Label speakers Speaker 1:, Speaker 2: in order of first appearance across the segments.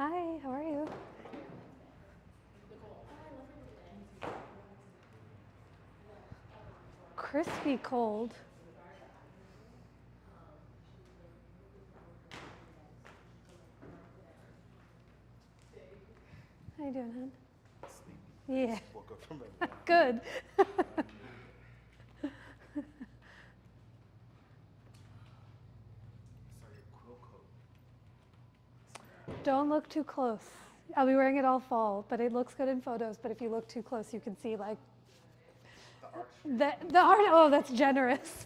Speaker 1: Hi, how are you? Crispy cold. How you doing, hon?
Speaker 2: Sleepy.
Speaker 1: Yeah.
Speaker 2: Just woke up from a nap.
Speaker 1: Good.
Speaker 2: Saw your quill coat.
Speaker 1: Don't look too close. I'll be wearing it all fall, but it looks good in photos. But if you look too close, you can see like
Speaker 2: The arch.
Speaker 1: the art. Oh, that's generous.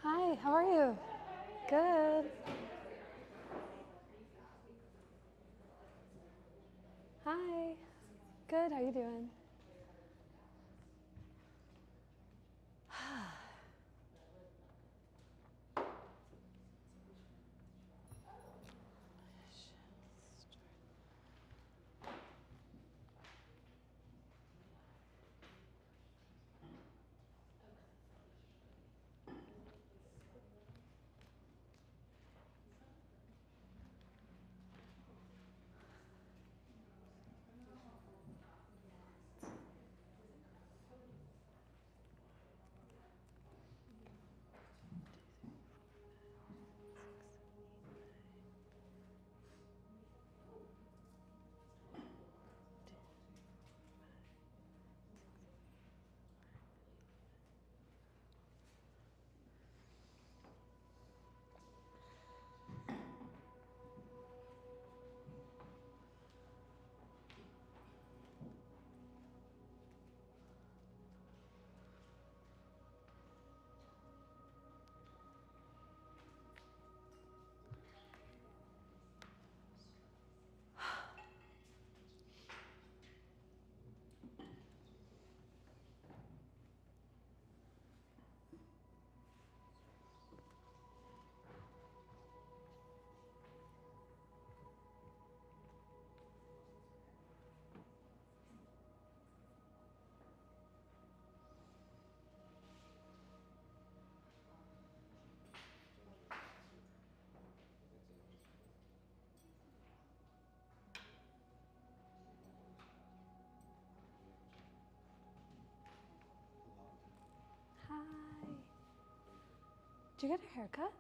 Speaker 1: Hi, how are you? Good. Hi. Good. How you doing? Hi. Did you get a haircut?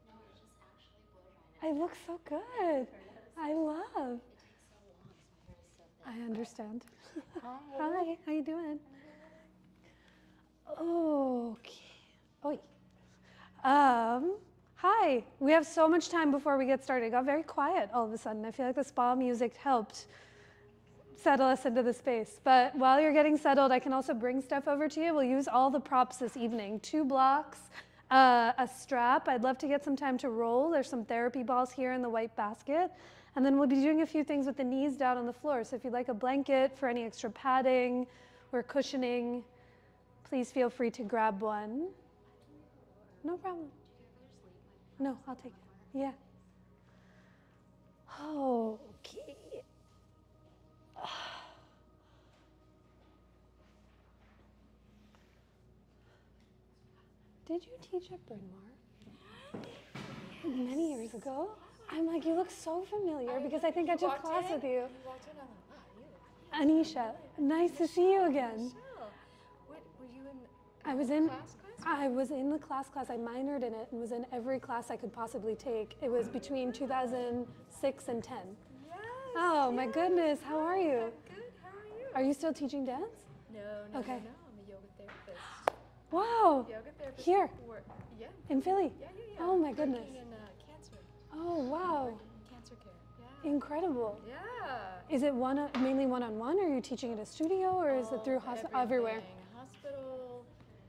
Speaker 3: No, it's just actually blow drying.
Speaker 1: I look so good. I love.
Speaker 3: It takes so long because my hair is so thick.
Speaker 1: I understand.
Speaker 3: Hi.
Speaker 1: Hi, how you doing? Okay. Oi. Hi. We have so much time before we get started. It got very quiet all of a sudden. I feel like the spa music helped settle us into the space. But while you're getting settled, I can also bring stuff over to you. We'll use all the props this evening. 2 blocks, a strap. I'd love to get some time to roll. There's some therapy balls here in the white basket. And then we'll be doing a few things with the knees down on the floor. So if you'd like a blanket for any extra padding or cushioning, please feel free to grab one. No problem.
Speaker 3: Do you care if I just leave my
Speaker 1: No,
Speaker 3: purse
Speaker 1: I'll take
Speaker 3: in
Speaker 1: it.
Speaker 3: the corner?
Speaker 1: Yeah. did you teach at Bryn Mawr? Many years ago? I'm like, you look so familiar because I think I took class with you.
Speaker 4: You walked in, I'm like, wow, you.
Speaker 1: Anisha, nice to see you again.
Speaker 4: Michelle, what, were you in
Speaker 1: I was in
Speaker 4: class?
Speaker 1: I was in the class. I minored in it and was in every class I could possibly take. It was between 2006 and 10.
Speaker 4: Yes.
Speaker 1: Oh my goodness, how are you?
Speaker 4: I'm good, how are you?
Speaker 1: Are you still teaching dance?
Speaker 4: No,
Speaker 1: Okay.
Speaker 4: I'm a yoga therapist.
Speaker 1: Wow,
Speaker 4: Yoga therapist.
Speaker 1: Here?
Speaker 4: Yeah.
Speaker 1: in Philly?
Speaker 4: Yeah.
Speaker 1: Oh my goodness.
Speaker 4: Working in cancer.
Speaker 1: Oh wow,
Speaker 4: Cancer care. Yeah.
Speaker 1: incredible.
Speaker 4: Yeah.
Speaker 1: Is it mainly one-on-one, or are you teaching at a studio, or is it through everywhere?
Speaker 4: Everything. Hospital,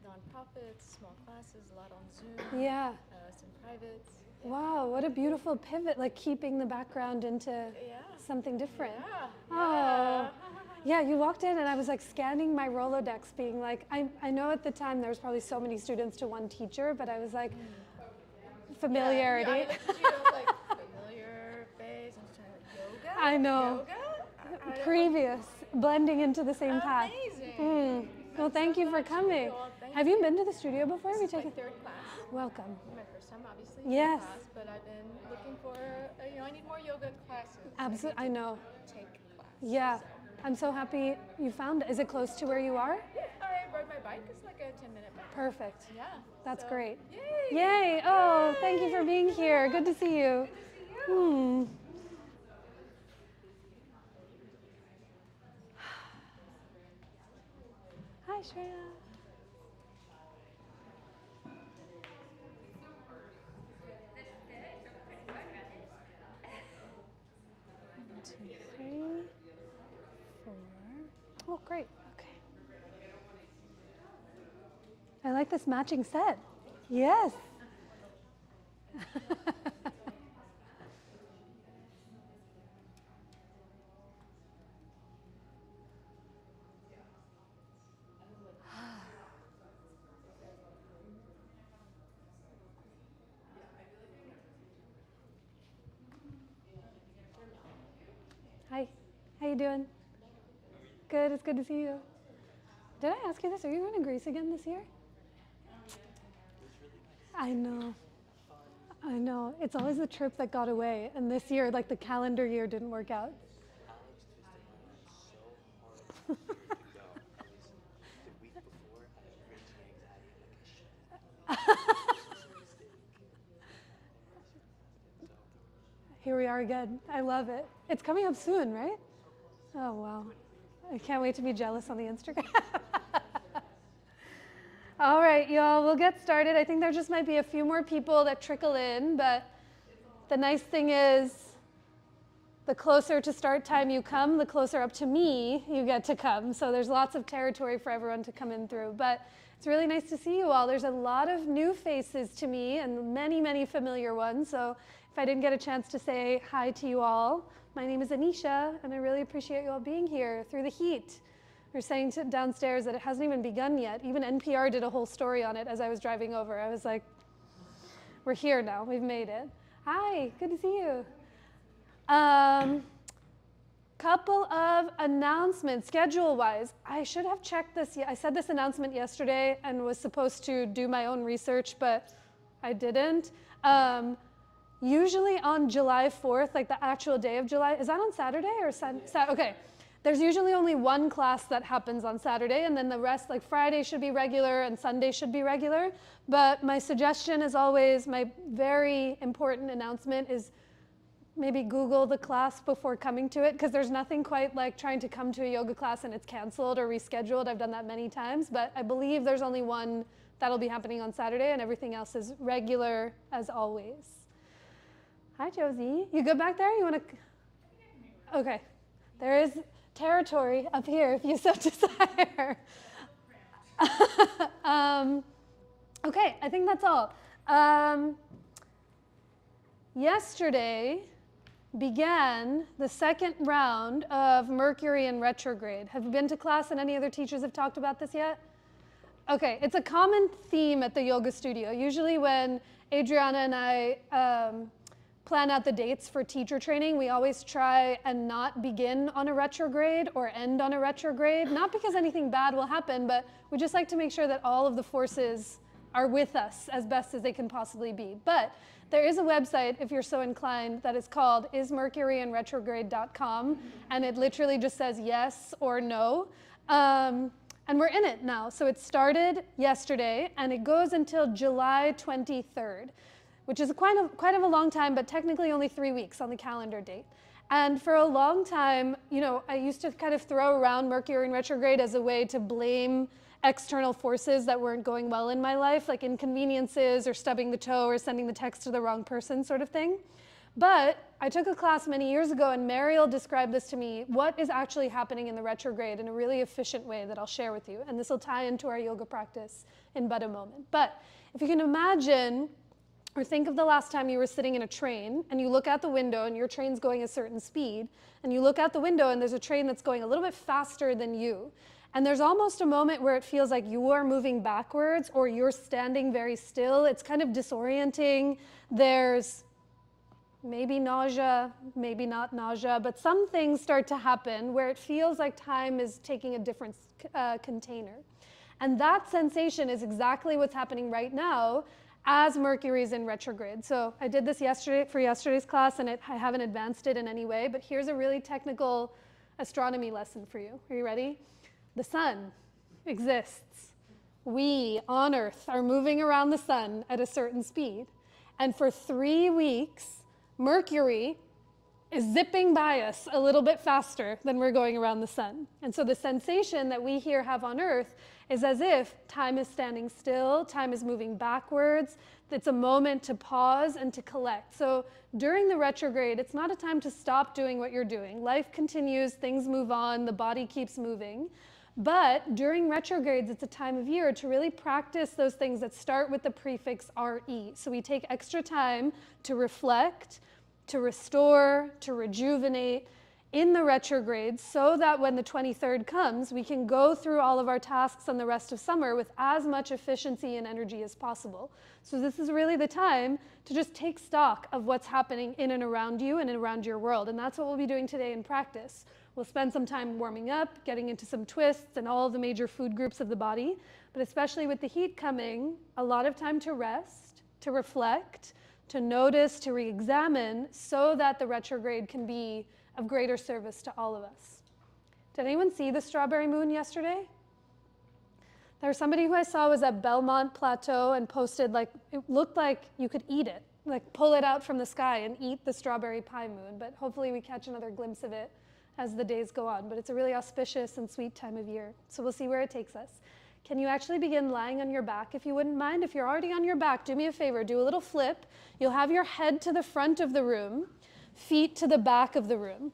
Speaker 4: nonprofits, small classes, a lot on Zoom.
Speaker 1: Yeah.
Speaker 4: Some privates.
Speaker 1: Wow, what a beautiful pivot, like keeping the background into
Speaker 4: Yeah.
Speaker 1: something different.
Speaker 4: Yeah.
Speaker 1: Oh. Yeah, you walked in and I was like scanning my Rolodex being like, I know at the time there was probably so many students to one teacher, but I was like, familiarity.
Speaker 4: Yeah, I looked at you, I was like, familiar face, I'm trying to yoga?
Speaker 1: I know.
Speaker 4: Yoga? I don't-
Speaker 1: Previous, blending into the same path.
Speaker 4: Amazing.
Speaker 1: Well, thank you for coming.
Speaker 4: Well, thank
Speaker 1: Have you been to the studio before? Have you
Speaker 4: This is my
Speaker 1: taken?
Speaker 4: third class.
Speaker 1: Welcome.
Speaker 4: My first time, obviously.
Speaker 1: Yes.
Speaker 4: Class, but I've been looking for, I need more yoga classes.
Speaker 1: Absolutely, I know.
Speaker 4: Take class.
Speaker 1: Yeah, I'm so happy you found it. Is it close to where you are?
Speaker 4: Yeah, I ride my bike. It's like a 10-minute bike.
Speaker 1: Perfect.
Speaker 4: Yeah.
Speaker 1: That's
Speaker 4: so-
Speaker 1: great.
Speaker 4: Yay.
Speaker 1: Yay! Oh, thank you for being here. Good to see you. Hi, Shreya. One, two, three, four. Oh, great. Okay. I like this matching set. Yes. Hi. How you doing? Good. It's good to see you. Did I ask you this? Are you going to Greece again this year? I know. I know. It's always the trip that got away. And this year, like the calendar year didn't work out.
Speaker 2: Alex Tuesday was so hard to go. I was the week before, I had raging anxiety. I'm like,
Speaker 1: Here we are again. I love it. It's coming up soon, right? Oh, wow. I can't wait to be jealous on the Instagram. All right, y'all, we'll get started. I think there just might be a few more people that trickle in, but the nice thing is the closer to start time you come, the closer up to me you get to come. So there's lots of territory for everyone to come in through. But it's really nice to see you all. There's a lot of new faces to me and many, many familiar ones. So if I didn't get a chance to say hi to you all, my name is Anisha, and I really appreciate you all being here through the heat. They're saying downstairs that it hasn't even begun yet. Even NPR did a whole story on it as I was driving over. I was like, we're here now. We've made it. Hi, good to see you. Couple of announcements, schedule-wise. I should have checked this. I said this announcement yesterday and was supposed to do my own research, but I didn't. Usually on July 4th, like the actual day of July, is that on Saturday or okay. There's usually only one class that happens on Saturday, and then the rest, like Friday should be regular and Sunday should be regular. But my suggestion is always, my very important announcement is maybe Google the class before coming to it, because there's nothing quite like trying to come to a yoga class and it's canceled or rescheduled. I've done that many times, but I believe there's only one that'll be happening on Saturday, and everything else is regular as always. Hi, Josie. You good back there? You want to? Okay. There is territory up here if you so desire. Okay, I think that's all. Yesterday began the second round of Mercury in retrograde. Have you been to class and any other teachers have talked about this yet? Okay, it's a common theme at the yoga studio. Usually when Adriana and I plan out the dates for teacher training, we always try and not begin on a retrograde or end on a retrograde, not because anything bad will happen, but we just like to make sure that all of the forces are with us as best as they can possibly be. But there is a website, if you're so inclined, that is called ismercuryineretrograde.com, and it literally just says yes or no. And we're in it now. So it started yesterday, and it goes until July 23rd, which is quite of a long time, but technically only 3 weeks on the calendar date. And for a long time, you know, I used to kind of throw around Mercury in retrograde as a way to blame external forces that weren't going well in my life, like inconveniences or stubbing the toe or sending the text to the wrong person sort of thing. But I took a class many years ago, and Mariel described this to me, what is actually happening in the retrograde, in a really efficient way that I'll share with you. And this will tie into our yoga practice in but a moment. But if you can imagine, or think of the last time you were sitting in a train, and you look out the window, and your train's going a certain speed, and you look out the window, and there's a train that's going a little bit faster than you. And there's almost a moment where it feels like you are moving backwards, or you're standing very still. It's kind of disorienting. There's maybe nausea, maybe not nausea, but some things start to happen where it feels like time is taking a different container. And that sensation is exactly what's happening right now as Mercury's in retrograde. So I did this yesterday for yesterday's class, and I haven't advanced it in any way, but here's a really technical astronomy lesson for you. Are you ready? The sun exists. We on Earth are moving around the sun at a certain speed. And for 3 weeks, Mercury is zipping by us a little bit faster than we're going around the sun. And so the sensation that we here have on Earth is as if time is standing still, time is moving backwards. It's a moment to pause and to collect. So during the retrograde, it's not a time to stop doing what you're doing. Life continues, things move on, the body keeps moving. But during retrogrades, it's a time of year to really practice those things that start with the prefix RE. So we take extra time to reflect, to restore, to rejuvenate in the retrogrades, so that when the 23rd comes, we can go through all of our tasks on the rest of summer with as much efficiency and energy as possible. So this is really the time to just take stock of what's happening in and around you and around your world. And that's what we'll be doing today in practice. We'll spend some time warming up, getting into some twists and all of the major food groups of the body, but especially with the heat coming, a lot of time to rest, to reflect, to notice, to re-examine, so that the retrograde can be of greater service to all of us. Did anyone see the strawberry moon yesterday? There was somebody who I saw was at Belmont Plateau and posted, like, it looked like you could eat it, like pull it out from the sky and eat the strawberry pie moon, but hopefully we catch another glimpse of it as the days go on. But it's a really auspicious and sweet time of year. So we'll see where it takes us. Can you actually begin lying on your back, if you wouldn't mind? If you're already on your back, do me a favor, do a little flip. You'll have your head to the front of the room, feet to the back of the room,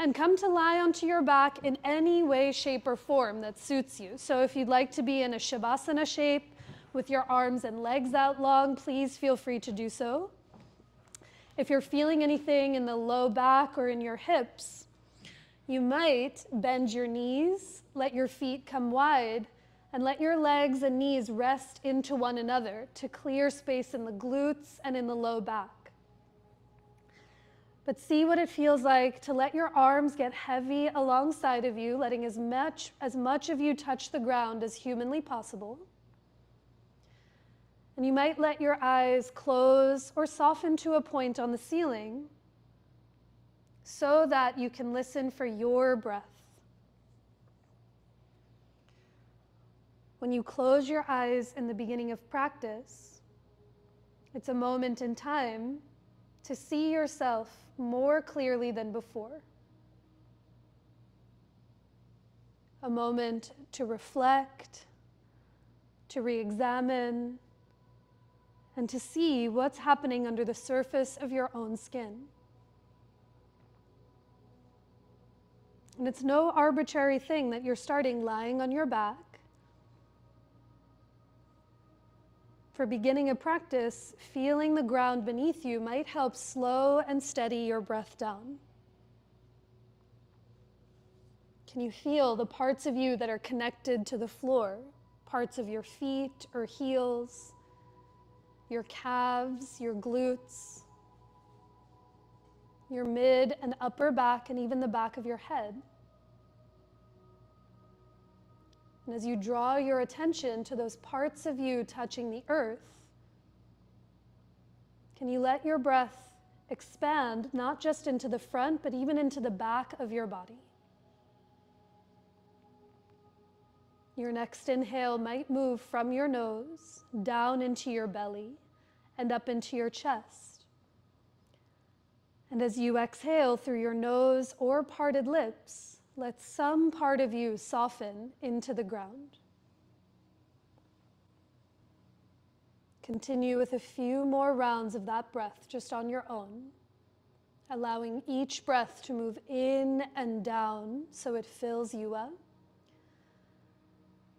Speaker 1: and come to lie onto your back in any way, shape, or form that suits you. So if you'd like to be in a Shavasana shape with your arms and legs out long, please feel free to do so. If you're feeling anything in the low back or in your hips, you might bend your knees, let your feet come wide, and let your legs and knees rest into one another to clear space in the glutes and in the low back. But see what it feels like to let your arms get heavy alongside of you, letting as much of you touch the ground as humanly possible. And you might let your eyes close or soften to a point on the ceiling so that you can listen for your breath. When you close your eyes in the beginning of practice, it's a moment in time to see yourself more clearly than before. A moment to reflect, to re-examine, and to see what's happening under the surface of your own skin. And it's no arbitrary thing that you're starting lying on your back. For beginning a practice, feeling the ground beneath you might help slow and steady your breath down. Can you feel the parts of you that are connected to the floor? Parts of your feet or heels, your calves, your glutes, your mid and upper back, and even the back of your head. And as you draw your attention to those parts of you touching the earth, can you let your breath expand not just into the front, but even into the back of your body? Your next inhale might move from your nose down into your belly and up into your chest. And as you exhale through your nose or parted lips, let some part of you soften into the ground. Continue with a few more rounds of that breath just on your own, allowing each breath to move in and down so it fills you up.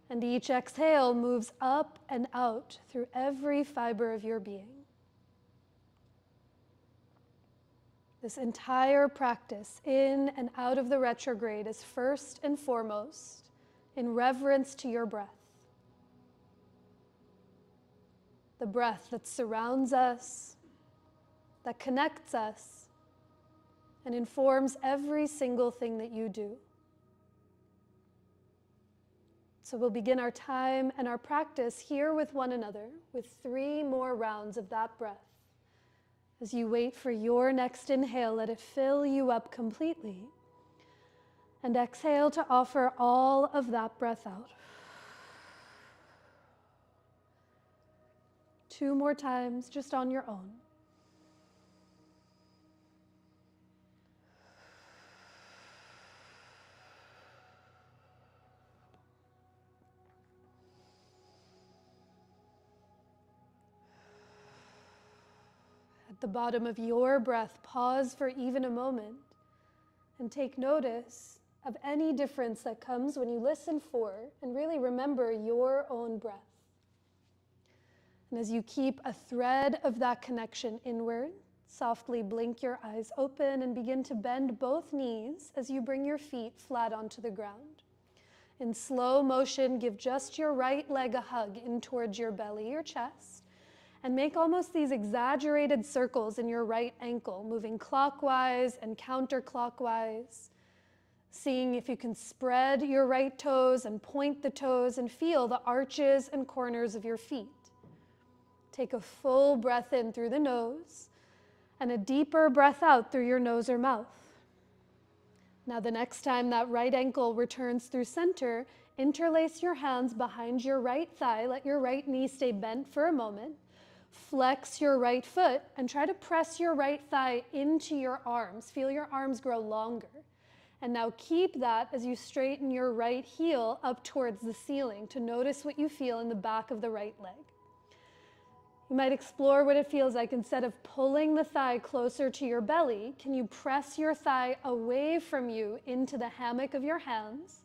Speaker 1: And each exhale moves up and out through every fiber of your being. This entire practice in and out of the retrograde is first and foremost in reverence to your breath. The breath that surrounds us, that connects us, and informs every single thing that you do. So we'll begin our time and our practice here with one another with 3 more rounds of that breath. As you wait for your next inhale, let it fill you up completely. And exhale to offer all of that breath out. 2 more times just on your own. At the bottom of your breath, pause for even a moment and take notice of any difference that comes when you listen for and really remember your own breath. And as you keep a thread of that connection inward, softly blink your eyes open and begin to bend both knees as you bring your feet flat onto the ground. In slow motion, give just your right leg a hug in towards your belly, your chest, and make almost these exaggerated circles in your right ankle, moving clockwise and counterclockwise, seeing if you can spread your right toes and point the toes and feel the arches and corners of your feet. Take a full breath in through the nose and a deeper breath out through your nose or mouth. Now the next time that right ankle returns through center, interlace your hands behind your right thigh. Let your right knee stay bent for a moment. Flex your right foot and try to press your right thigh into your arms. Feel your arms grow longer. And now keep that as you straighten your right heel up towards the ceiling to notice what you feel in the back of the right leg. You might explore what it feels like. Instead of pulling the thigh closer to your belly, can you press your thigh away from you into the hammock of your hands?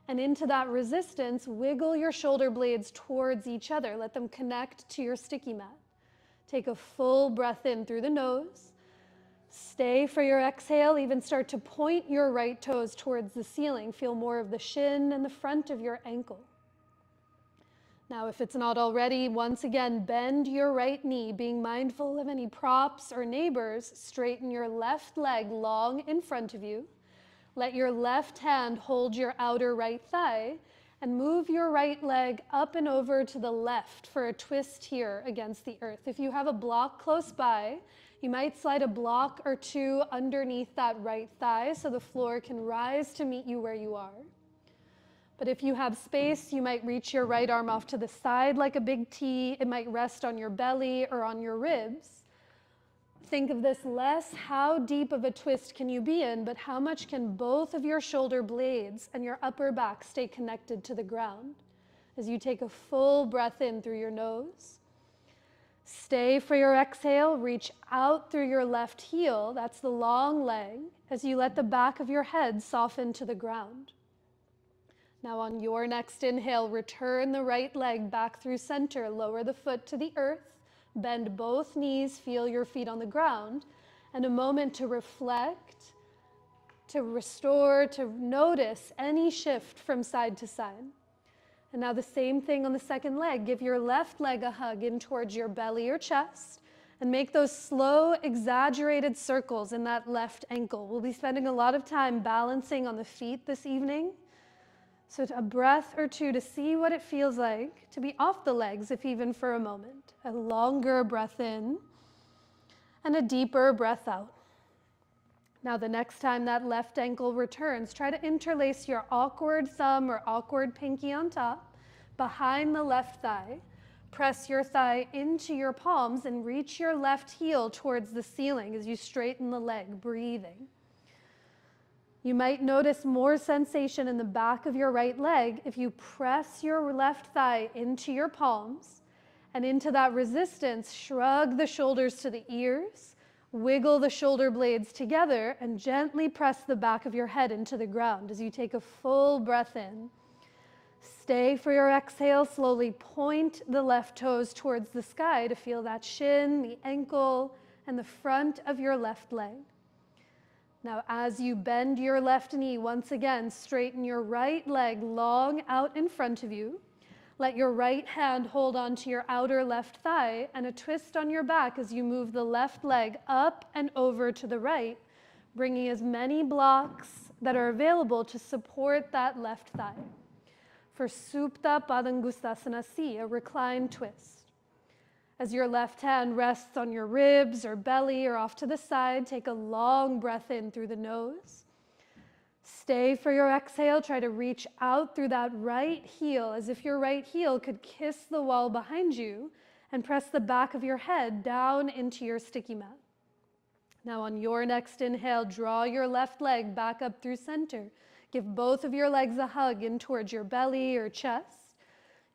Speaker 1: And into that resistance, wiggle your shoulder blades towards each other. Let them connect to your sticky mat. Take a full breath in through the nose. Stay for your exhale. Even start to point your right toes towards the ceiling. Feel more of the shin and the front of your ankle. Now, if it's not already, once again, bend your right knee, being mindful of any props or neighbors. Straighten your left leg long in front of you. Let your left hand hold your outer right thigh and move your right leg up and over to the left for a twist here against the earth. If you have a block close by, you might slide a block or 2 underneath that right thigh so the floor can rise to meet you where you are. But if you have space, you might reach your right arm off to the side like a big T. It might rest on your belly or on your ribs. Think of this less how deep of a twist can you be in, but how much can both of your shoulder blades and your upper back stay connected to the ground as you take a full breath in through your nose. Stay for your exhale, reach out through your left heel, that's the long leg, as you let the back of your head soften to the ground. Now on your next inhale, return the right leg back through center, lower the foot to the earth, bend both knees, feel your feet on the ground, and a moment to reflect, to restore, to notice any shift from side to side. And now the same thing on the second leg. Give your left leg a hug in towards your belly or chest, and make those slow, exaggerated circles in that left ankle. We'll be spending a lot of time balancing on the feet this evening. So a breath or two to see what it feels like to be off the legs, if even for a moment. A longer breath in and a deeper breath out. Now the next time that left ankle returns, try to interlace your awkward thumb or awkward pinky on top behind the left thigh. Press your thigh into your palms and reach your left heel towards the ceiling as you straighten the leg, breathing. You might notice more sensation in the back of your right leg if you press your left thigh into your palms, and into that resistance, shrug the shoulders to the ears, wiggle the shoulder blades together, and gently press the back of your head into the ground as you take a full breath in. Stay for your exhale. Slowly point the left toes towards the sky to feel that shin, the ankle, and the front of your left leg. Now, as you bend your left knee, once again, straighten your right leg long out in front of you. Let your right hand hold onto your outer left thigh and a twist on your back as you move the left leg up and over to the right, bringing as many blocks that are available to support that left thigh. For Supta Padangustasana C, a reclined twist. As your left hand rests on your ribs or belly or off to the side, take a long breath in through the nose. Stay for your exhale. Try to reach out through that right heel as if your right heel could kiss the wall behind you, and press the back of your head down into your sticky mat. Now on your next inhale, draw your left leg back up through center. Give both of your legs a hug in towards your belly or chest.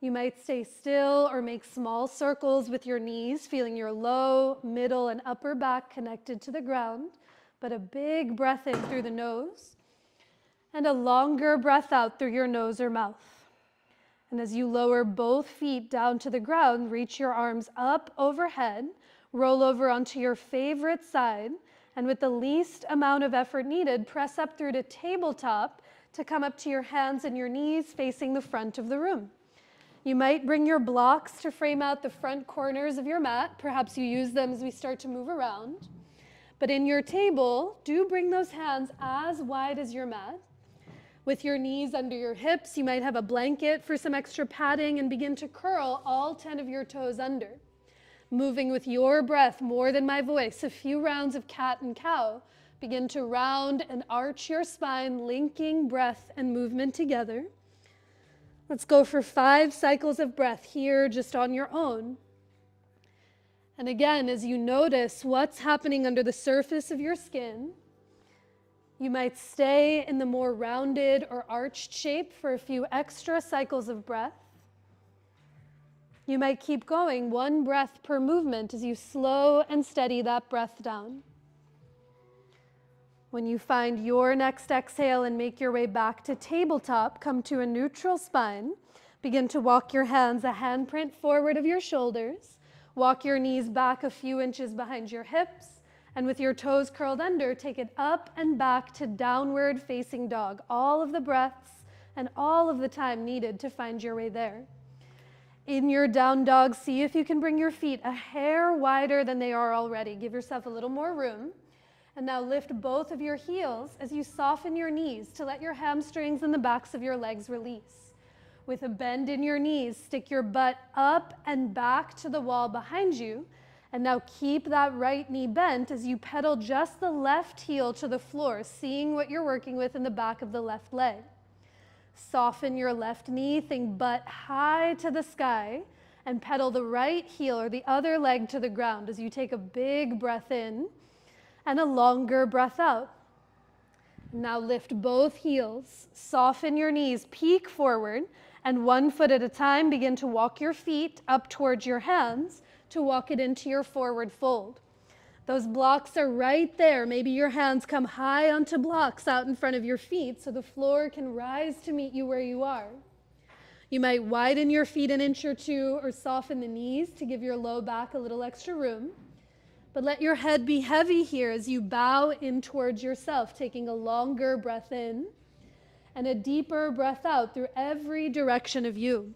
Speaker 1: You might stay still or make small circles with your knees, feeling your low, middle, and upper back connected to the ground, but a big breath in through the nose and a longer breath out through your nose or mouth. And as you lower both feet down to the ground, reach your arms up overhead, roll over onto your favorite side, and with the least amount of effort needed, press up through to tabletop to come up to your hands and your knees facing the front of the room. You might bring your blocks to frame out the front corners of your mat. Perhaps you use them as we start to move around. But in your table, do bring those hands as wide as your mat. With your knees under your hips, you might have a blanket for some extra padding and begin to curl all 10 of your toes under. Moving with your breath more than my voice, a few rounds of cat and cow. Begin to round and arch your spine, linking breath and movement together. Let's go for 5 cycles of breath here just on your own. And again, as you notice what's happening under the surface of your skin, you might stay in the more rounded or arched shape for a few extra cycles of breath. You might keep going 1 breath per movement as you slow and steady that breath down. When you find your next exhale and make your way back to tabletop, come to a neutral spine. Begin to walk your hands a handprint forward of your shoulders. Walk your knees back a few inches behind your hips. And with your toes curled under, take it up and back to downward facing dog. All of the breaths and all of the time needed to find your way there. In your down dog, see if you can bring your feet a hair wider than they are already. Give yourself a little more room. And now lift both of your heels as you soften your knees to let your hamstrings and the backs of your legs release. With a bend in your knees, stick your butt up and back to the wall behind you. And now keep that right knee bent as you pedal just the left heel to the floor, seeing what you're working with in the back of the left leg. Soften your left knee, think butt high to the sky, and pedal the right heel or the other leg to the ground as you take a big breath in and a longer breath out. Now lift both heels, soften your knees, peek forward, and 1 foot at a time, begin to walk your feet up towards your hands to walk it into your forward fold. Those blocks are right there. Maybe your hands come high onto blocks out in front of your feet so the floor can rise to meet you where you are. You might widen your feet an inch or two or soften the knees to give your low back a little extra room. But let your head be heavy here as you bow in towards yourself, taking a longer breath in and a deeper breath out through every direction of you.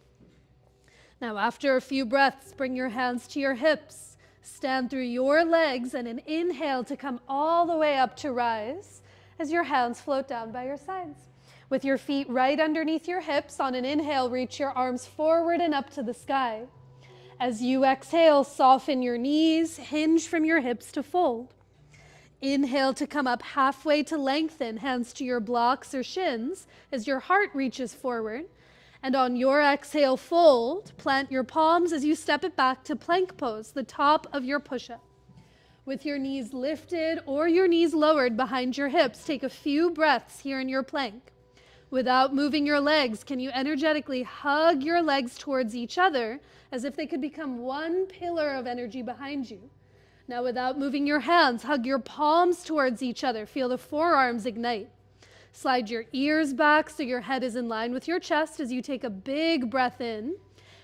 Speaker 1: Now, after a few breaths, bring your hands to your hips, stand through your legs, and an inhale to come all the way up to rise as your hands float down by your sides. With your feet right underneath your hips, on an inhale, reach your arms forward and up to the sky. As you exhale, soften your knees, hinge from your hips to fold. Inhale to come up halfway to lengthen, hands to your blocks or shins as your heart reaches forward. And on your exhale, fold, plant your palms as you step it back to plank pose, the top of your push-up. With your knees lifted or your knees lowered behind your hips, take a few breaths here in your plank. Without moving your legs, can you energetically hug your legs towards each other as if they could become one pillar of energy behind you? Now, without moving your hands, hug your palms towards each other. Feel the forearms ignite. Slide your ears back so your head is in line with your chest as you take a big breath in.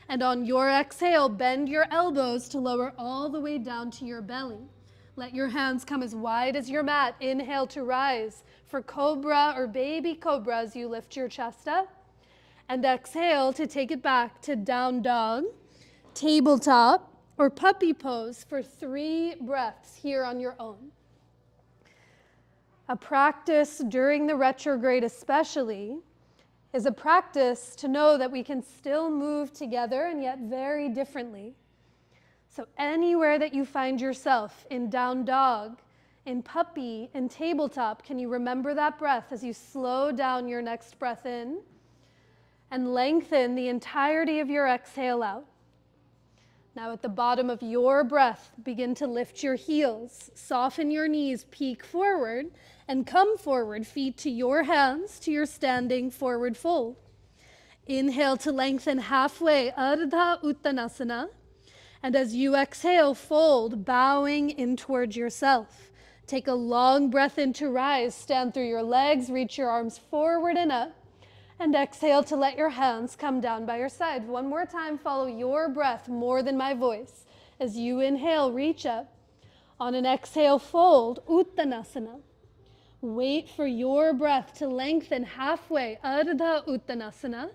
Speaker 1: And on your exhale, bend your elbows to lower all the way down to your belly. Let your hands come as wide as your mat. Inhale to rise for cobra or baby cobra as you lift your chest up. And exhale to take it back to down dog, tabletop, or puppy pose for 3 breaths here on your own. A practice during the retrograde especially is a practice to know that we can still move together and yet very differently. So anywhere that you find yourself, in down dog, in puppy, in tabletop, can you remember that breath as you slow down your next breath in and lengthen the entirety of your exhale out? Now at the bottom of your breath, begin to lift your heels, soften your knees, peek forward, and come forward, feet to your hands, to your standing forward fold. Inhale to lengthen halfway, Ardha Uttanasana. And as you exhale, fold, bowing in towards yourself. Take a long breath in to rise, stand through your legs, reach your arms forward and up. And exhale to let your hands come down by your side. One more time, follow your breath more than my voice. As you inhale, reach up. On an exhale, fold, Uttanasana. Wait for your breath to lengthen halfway, Ardha Uttanasana.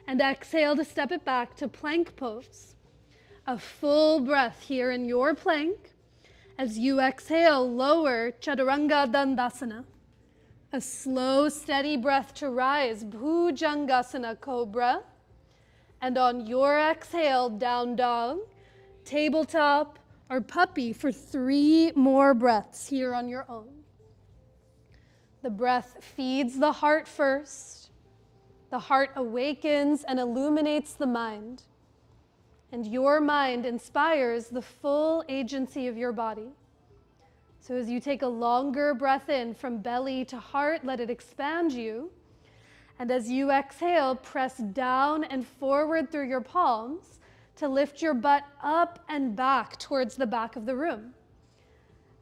Speaker 1: And exhale to step it back to plank pose. A full breath here in your plank. As you exhale, lower, Chaturanga Dandasana. A slow, steady breath to rise, Bhujangasana Cobra. And on your exhale, down dog, tabletop, or puppy for 3 more breaths here on your own. The breath feeds the heart first. The heart awakens and illuminates the mind. And your mind inspires the full agency of your body. So as you take a longer breath in from belly to heart, let it expand you. And as you exhale, press down and forward through your palms to lift your butt up and back towards the back of the room.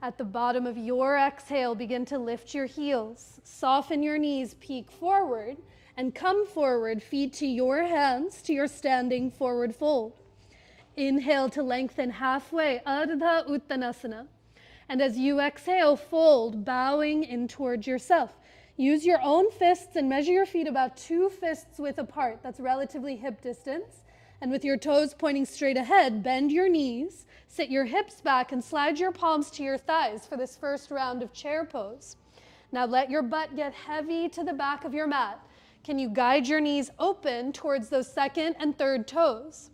Speaker 1: At the bottom of your exhale, begin to lift your heels, soften your knees, peek forward, and come forward, feet to your hands, to your standing forward fold. Inhale to lengthen halfway, Ardha Uttanasana. And as you exhale, fold, bowing in towards yourself. Use your own fists and measure your feet about 2 fists width apart. That's relatively hip distance. And with your toes pointing straight ahead, bend your knees, sit your hips back, and slide your palms to your thighs for this first round of chair pose. Now let your butt get heavy to the back of your mat. Can you guide your knees open towards those second and third toes?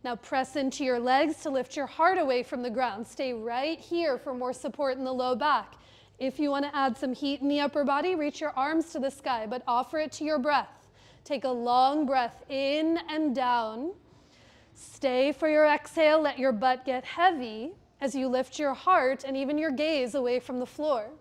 Speaker 1: Now press into your legs to lift your heart away from the ground. Stay right here for more support in the low back. If you want to add some heat in the upper body, reach your arms to the sky, but offer it to your breath. Take a long breath in and down. Stay for your exhale. Let your butt get heavy as you lift your heart and even your gaze away from the floor.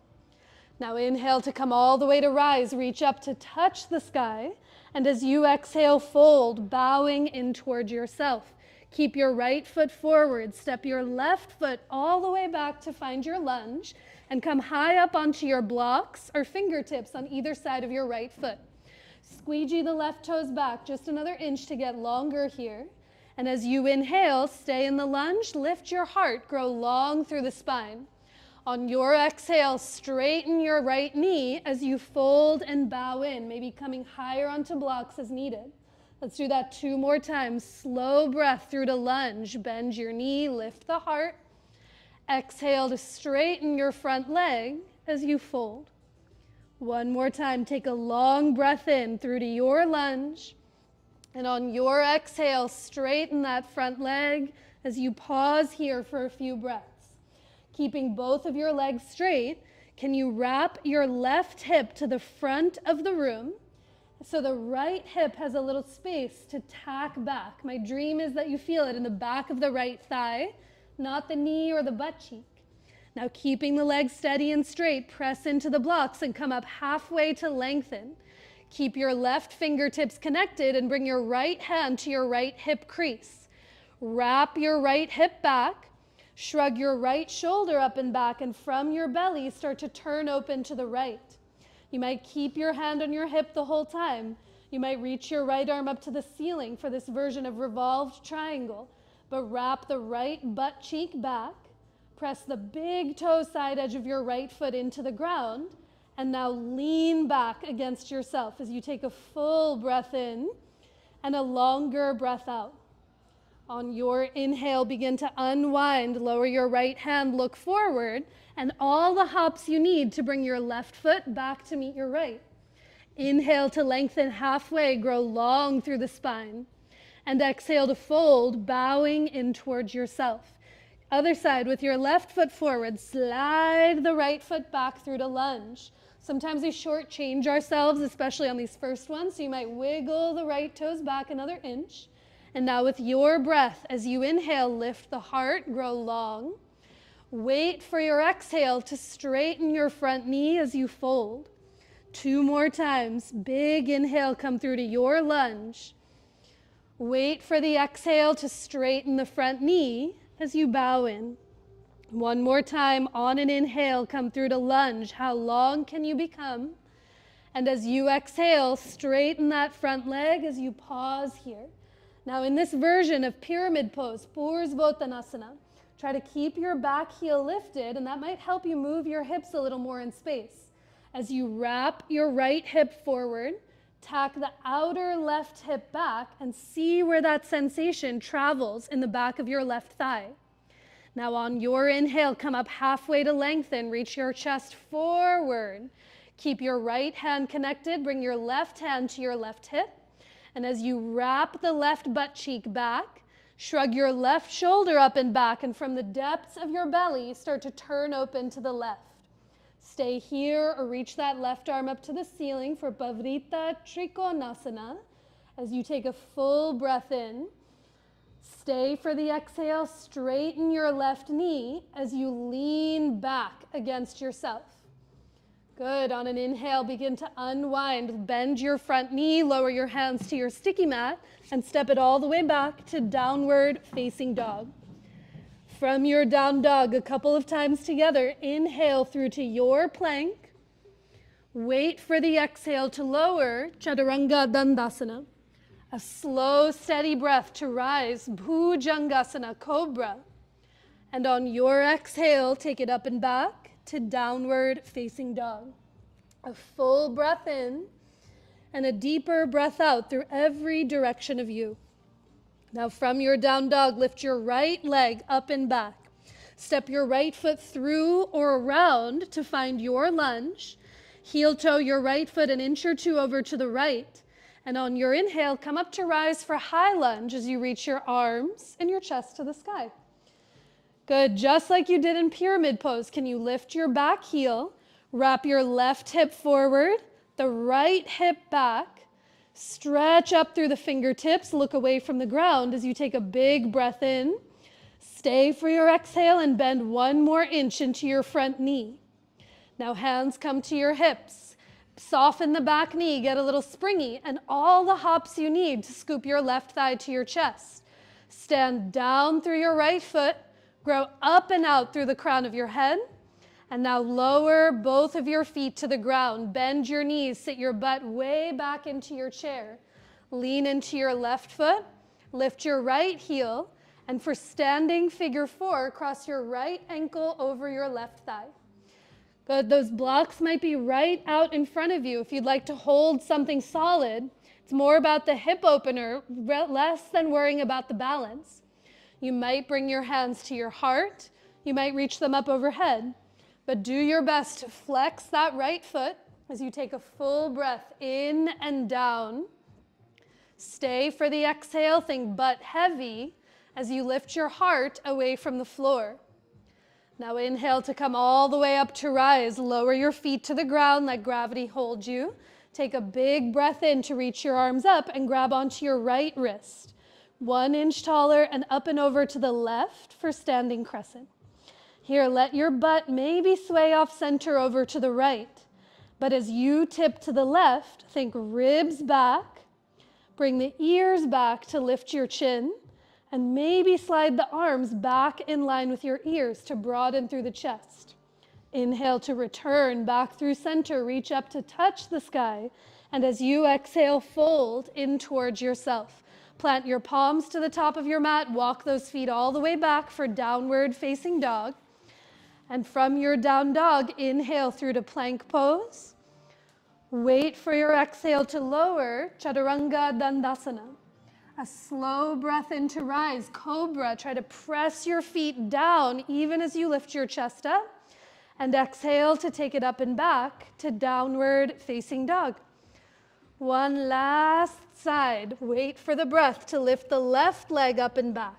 Speaker 1: Now inhale to come all the way to rise. Reach up to touch the sky. And as you exhale, fold, bowing in toward yourself. Keep your right foot forward, step your left foot all the way back to find your lunge, and come high up onto your blocks or fingertips on either side of your right foot. Squeegee the left toes back, just another inch to get longer here. And as you inhale, stay in the lunge, lift your heart, grow long through the spine. On your exhale, straighten your right knee as you fold and bow in, maybe coming higher onto blocks as needed. Let's do that 2 more times. Slow breath through to lunge. Bend your knee, lift the heart. Exhale to straighten your front leg as you fold. One more time, take a long breath in through to your lunge. And on your exhale, straighten that front leg as you pause here for a few breaths. Keeping both of your legs straight, can you wrap your left hip to the front of the room so the right hip has a little space to tack back? My dream is that you feel it in the back of the right thigh, not the knee or the butt cheek. Now keeping the legs steady and straight, press into the blocks and come up halfway to lengthen. Keep your left fingertips connected and bring your right hand to your right hip crease. Wrap your right hip back, shrug your right shoulder up and back, and from your belly, start to turn open to the right. You might keep your hand on your hip the whole time. You might reach your right arm up to the ceiling for this version of revolved triangle, but wrap the right butt cheek back, press the big toe side edge of your right foot into the ground, and now lean back against yourself as you take a full breath in and a longer breath out. On your inhale, begin to unwind, lower your right hand, look forward, and all the hops you need to bring your left foot back to meet your right. Inhale to lengthen halfway, grow long through the spine. And exhale to fold, bowing in towards yourself. Other side, with your left foot forward, slide the right foot back through to lunge. Sometimes we shortchange ourselves, especially on these first ones, so you might wiggle the right toes back another inch. And now with your breath, as you inhale, lift the heart, grow long. Wait for your exhale to straighten your front knee as you fold. 2 more times. Big inhale, come through to your lunge. Wait for the exhale to straighten the front knee as you bow in. 1 more time. On an inhale, come through to lunge. How long can you become? And as you exhale, straighten that front leg as you pause here. Now in this version of pyramid pose, Pursvottanasana, try to keep your back heel lifted, and that might help you move your hips a little more in space. As you wrap your right hip forward, tack the outer left hip back and see where that sensation travels in the back of your left thigh. Now on your inhale, come up halfway to lengthen, reach your chest forward. Keep your right hand connected, bring your left hand to your left hip. And as you wrap the left butt cheek back, shrug your left shoulder up and back, and from the depths of your belly, start to turn open to the left. Stay here or reach that left arm up to the ceiling for Pavrita Trikonasana. As you take a full breath in, stay for the exhale, straighten your left knee as you lean back against yourself. Good. On an inhale, begin to unwind. Bend your front knee, lower your hands to your sticky mat, and step it all the way back to downward facing dog. From your down dog, a couple of times together, inhale through to your plank. Wait for the exhale to lower, Chaturanga Dandasana. A slow, steady breath to rise, Bhujangasana, Cobra. And on your exhale, take it up and back to downward facing dog. A full breath in and a deeper breath out through every direction of you. Now from your down dog, lift your right leg up and back. Step your right foot through or around to find your lunge. Heel toe your right foot an inch or two over to the right. And on your inhale, come up to rise for high lunge as you reach your arms and your chest to the sky. Good. Just like you did in pyramid pose, can you lift your back heel, wrap your left hip forward, the right hip back, stretch up through the fingertips, look away from the ground as you take a big breath in. Stay for your exhale and bend 1 more inch into your front knee. Now hands come to your hips. Soften the back knee, get a little springy, and all the hops you need to scoop your left thigh to your chest. Stand down through your right foot, grow up and out through the crown of your head, and now lower both of your feet to the ground. Bend your knees, sit your butt way back into your chair. Lean into your left foot, lift your right heel, and for standing figure 4, cross your right ankle over your left thigh. Good. Those blocks might be right out in front of you. If you'd like to hold something solid, it's more about the hip opener, less than worrying about the balance. You might bring your hands to your heart. You might reach them up overhead. But do your best to flex that right foot As you take a full breath in and down, stay for the exhale, think butt heavy as you lift your heart away from the floor. Now inhale to come all the way up to rise. Lower your feet to the ground, let gravity hold you. Take a big breath in to reach your arms up and grab onto your right wrist. 1 inch taller and up and over to the left for standing crescent. Here, let your butt maybe sway off center over to the right. But as you tip to the left, think ribs back. Bring the ears back to lift your chin. And maybe slide the arms back in line with your ears to broaden through the chest. Inhale to return back through center, reach up to touch the sky. And as you exhale, fold in towards yourself. Plant your palms to the top of your mat, walk those feet all the way back for downward facing dog. And from your down dog, inhale through to plank pose. Wait for your exhale to lower, Chaturanga Dandasana. A slow breath in to rise, cobra. Try to press your feet down even as you lift your chest up. And exhale to take it up and back to downward facing dog. One last side. Wait for the breath to lift the left leg up and back.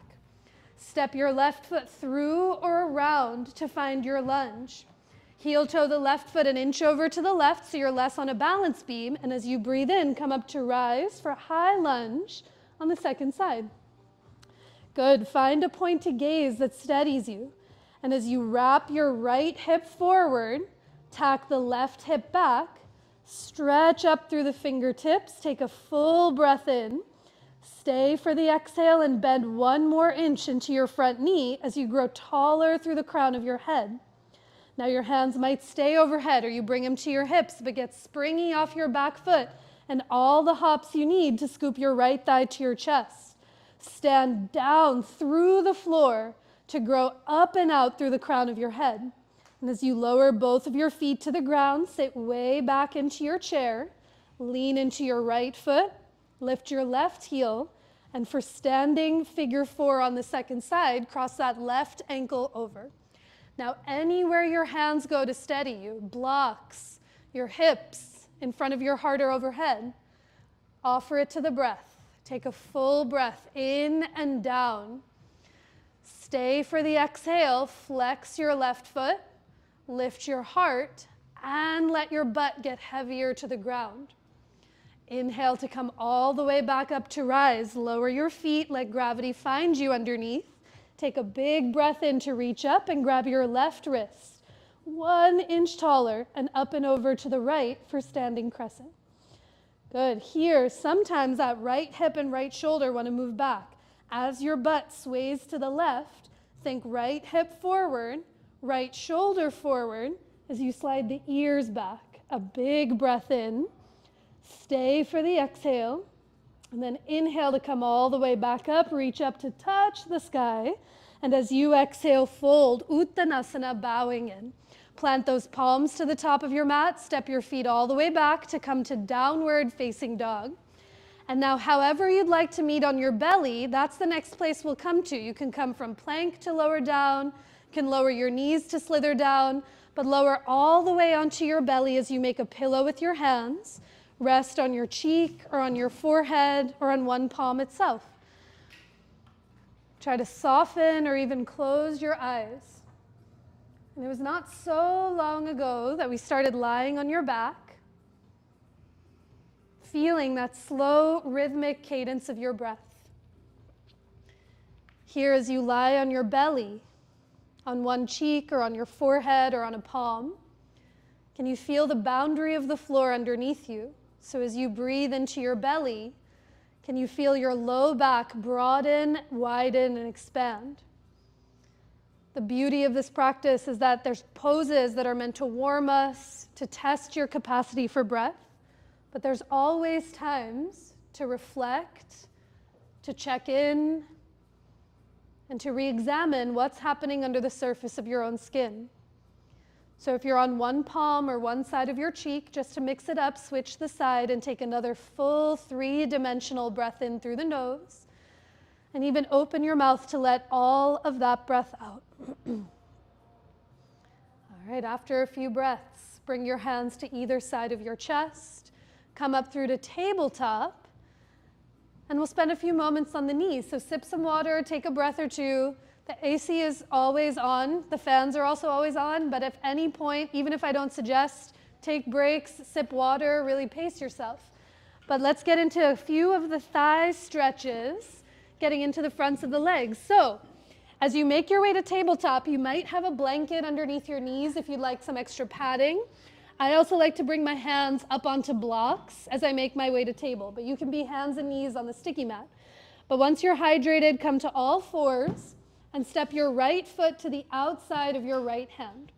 Speaker 1: Step your left foot through or around to find your lunge. Heel toe the left foot an inch over to the left so you're less on a balance beam. And as you breathe in, come up to rise for high lunge on the second side. Good. Find a point to gaze that steadies you. And as you wrap your right hip forward, tack the left hip back, stretch up through the fingertips, take a full breath in, stay for the exhale and bend 1 more inch into your front knee as you grow taller through the crown of your head. Now your hands might stay overhead or you bring them to your hips, but get springy off your back foot and all the hops you need to scoop your right thigh to your chest. Stand down through the floor to grow up and out through the crown of your head. And as you lower both of your feet to the ground, sit way back into your chair, lean into your right foot, lift your left heel, and for standing figure 4 on the second side, cross that left ankle over. Now anywhere your hands go to steady you, blocks, your hips, in front of your heart or overhead, offer it to the breath. Take a full breath in and down. Stay for the exhale, flex your left foot, lift your heart, and let your butt get heavier to the ground. Inhale to come all the way back up to rise. Lower your feet, let gravity find you underneath. Take a big breath in to reach up and grab your left wrist. 1 inch taller and up and over to the right for standing crescent. Good. Here, sometimes that right hip and right shoulder want to move back. As your butt sways to the left, think right hip forward, right shoulder forward as you slide the ears back. A big breath in. Stay for the exhale. And then inhale to come all the way back up, reach up to touch the sky. And as you exhale, fold, Uttanasana, bowing in. Plant those palms to the top of your mat, step your feet all the way back to come to downward facing dog. And now however you'd like to meet on your belly, that's the next place we'll come to. You can come from plank to lower down, can lower your knees to slither down, but lower all the way onto your belly as you make a pillow with your hands. Rest on your cheek or on your forehead or on one palm itself. Try to soften or even close your eyes. And it was not so long ago that we started lying on your back, feeling that slow, rhythmic cadence of your breath. Here, as you lie on your belly, on one cheek or on your forehead or on a palm, can you feel the boundary of the floor underneath you? So as you breathe into your belly, can you feel your low back broaden, widen, and expand? The beauty of this practice is that there's poses that are meant to warm us, to test your capacity for breath, but there's always times to reflect, to check in, and to re-examine what's happening under the surface of your own skin. So if you're on one palm or one side of your cheek, just to mix it up, switch the side and take another full 3-dimensional breath in through the nose. And even open your mouth to let all of that breath out. All right, after a few breaths, Bring your hands to either side of your chest. Come up through to tabletop. And we'll spend a few moments on the knees. So sip some water, take a breath or two. The AC is always on. The fans are also always on. But at any point, even if I don't suggest, take breaks, sip water, really pace yourself. But let's get into a few of the thigh stretches, getting into the fronts of the legs. So as you make your way to tabletop, you might have a blanket underneath your knees if you'd like some extra padding. I also like to bring my hands up onto blocks as I make my way to table, but you can be hands and knees on the sticky mat. But once you're hydrated, come to all fours and step your right foot to the outside of your right hand.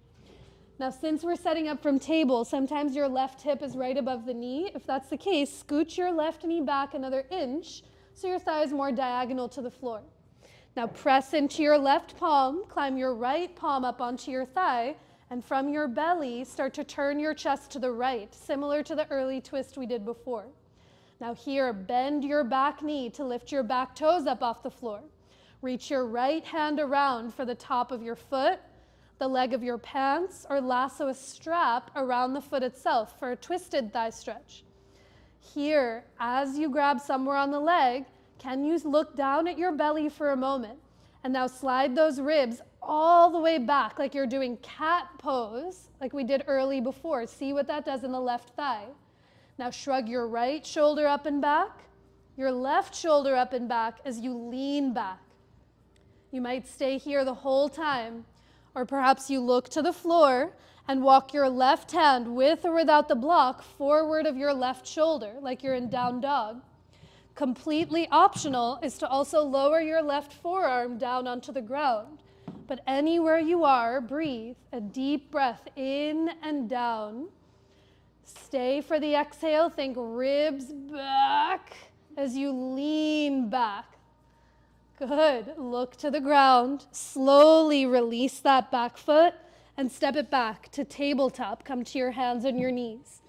Speaker 1: Now, since we're setting up from table, sometimes your left hip is right above the knee. If that's the case, scooch your left knee back another inch so your thigh is more diagonal to the floor. Now press into your left palm, climb your right palm up onto your thigh, and from your belly, start to turn your chest to the right, similar to the early twist we did before. Now here, bend your back knee to lift your back toes up off the floor. Reach your right hand around for the top of your foot, the leg of your pants, or lasso a strap around the foot itself for a twisted thigh stretch. Here, as you grab somewhere on the leg, can you look down at your belly for a moment? And now slide those ribs all the way back like you're doing cat pose, like we did early before. See what that does in the left thigh. Now shrug your right shoulder up and back, your left shoulder up and back as you lean back. You might stay here the whole time, or perhaps you look to the floor and walk your left hand with or without the block forward of your left shoulder, like you're in down dog. Completely optional is to also lower your left forearm down onto the ground. But anywhere you are, breathe a deep breath in and down. Stay for the exhale. Think ribs back as you lean back. Good. Look to the ground. Slowly release that back foot and step it back to tabletop. Come to your hands and your knees.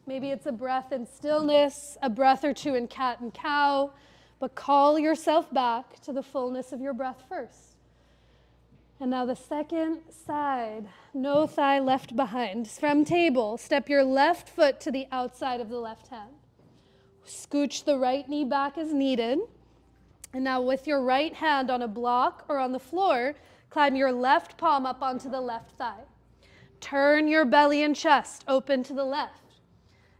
Speaker 1: Maybe it's a breath in stillness, a breath or two in cat and cow, but call yourself back to the fullness of your breath first. And now the second side, no thigh left behind. From table, step your left foot to the outside of the left hand. Scooch the right knee back as needed. And now with your right hand on a block or on the floor, climb your left palm up onto the left thigh. Turn your belly and chest open to the left.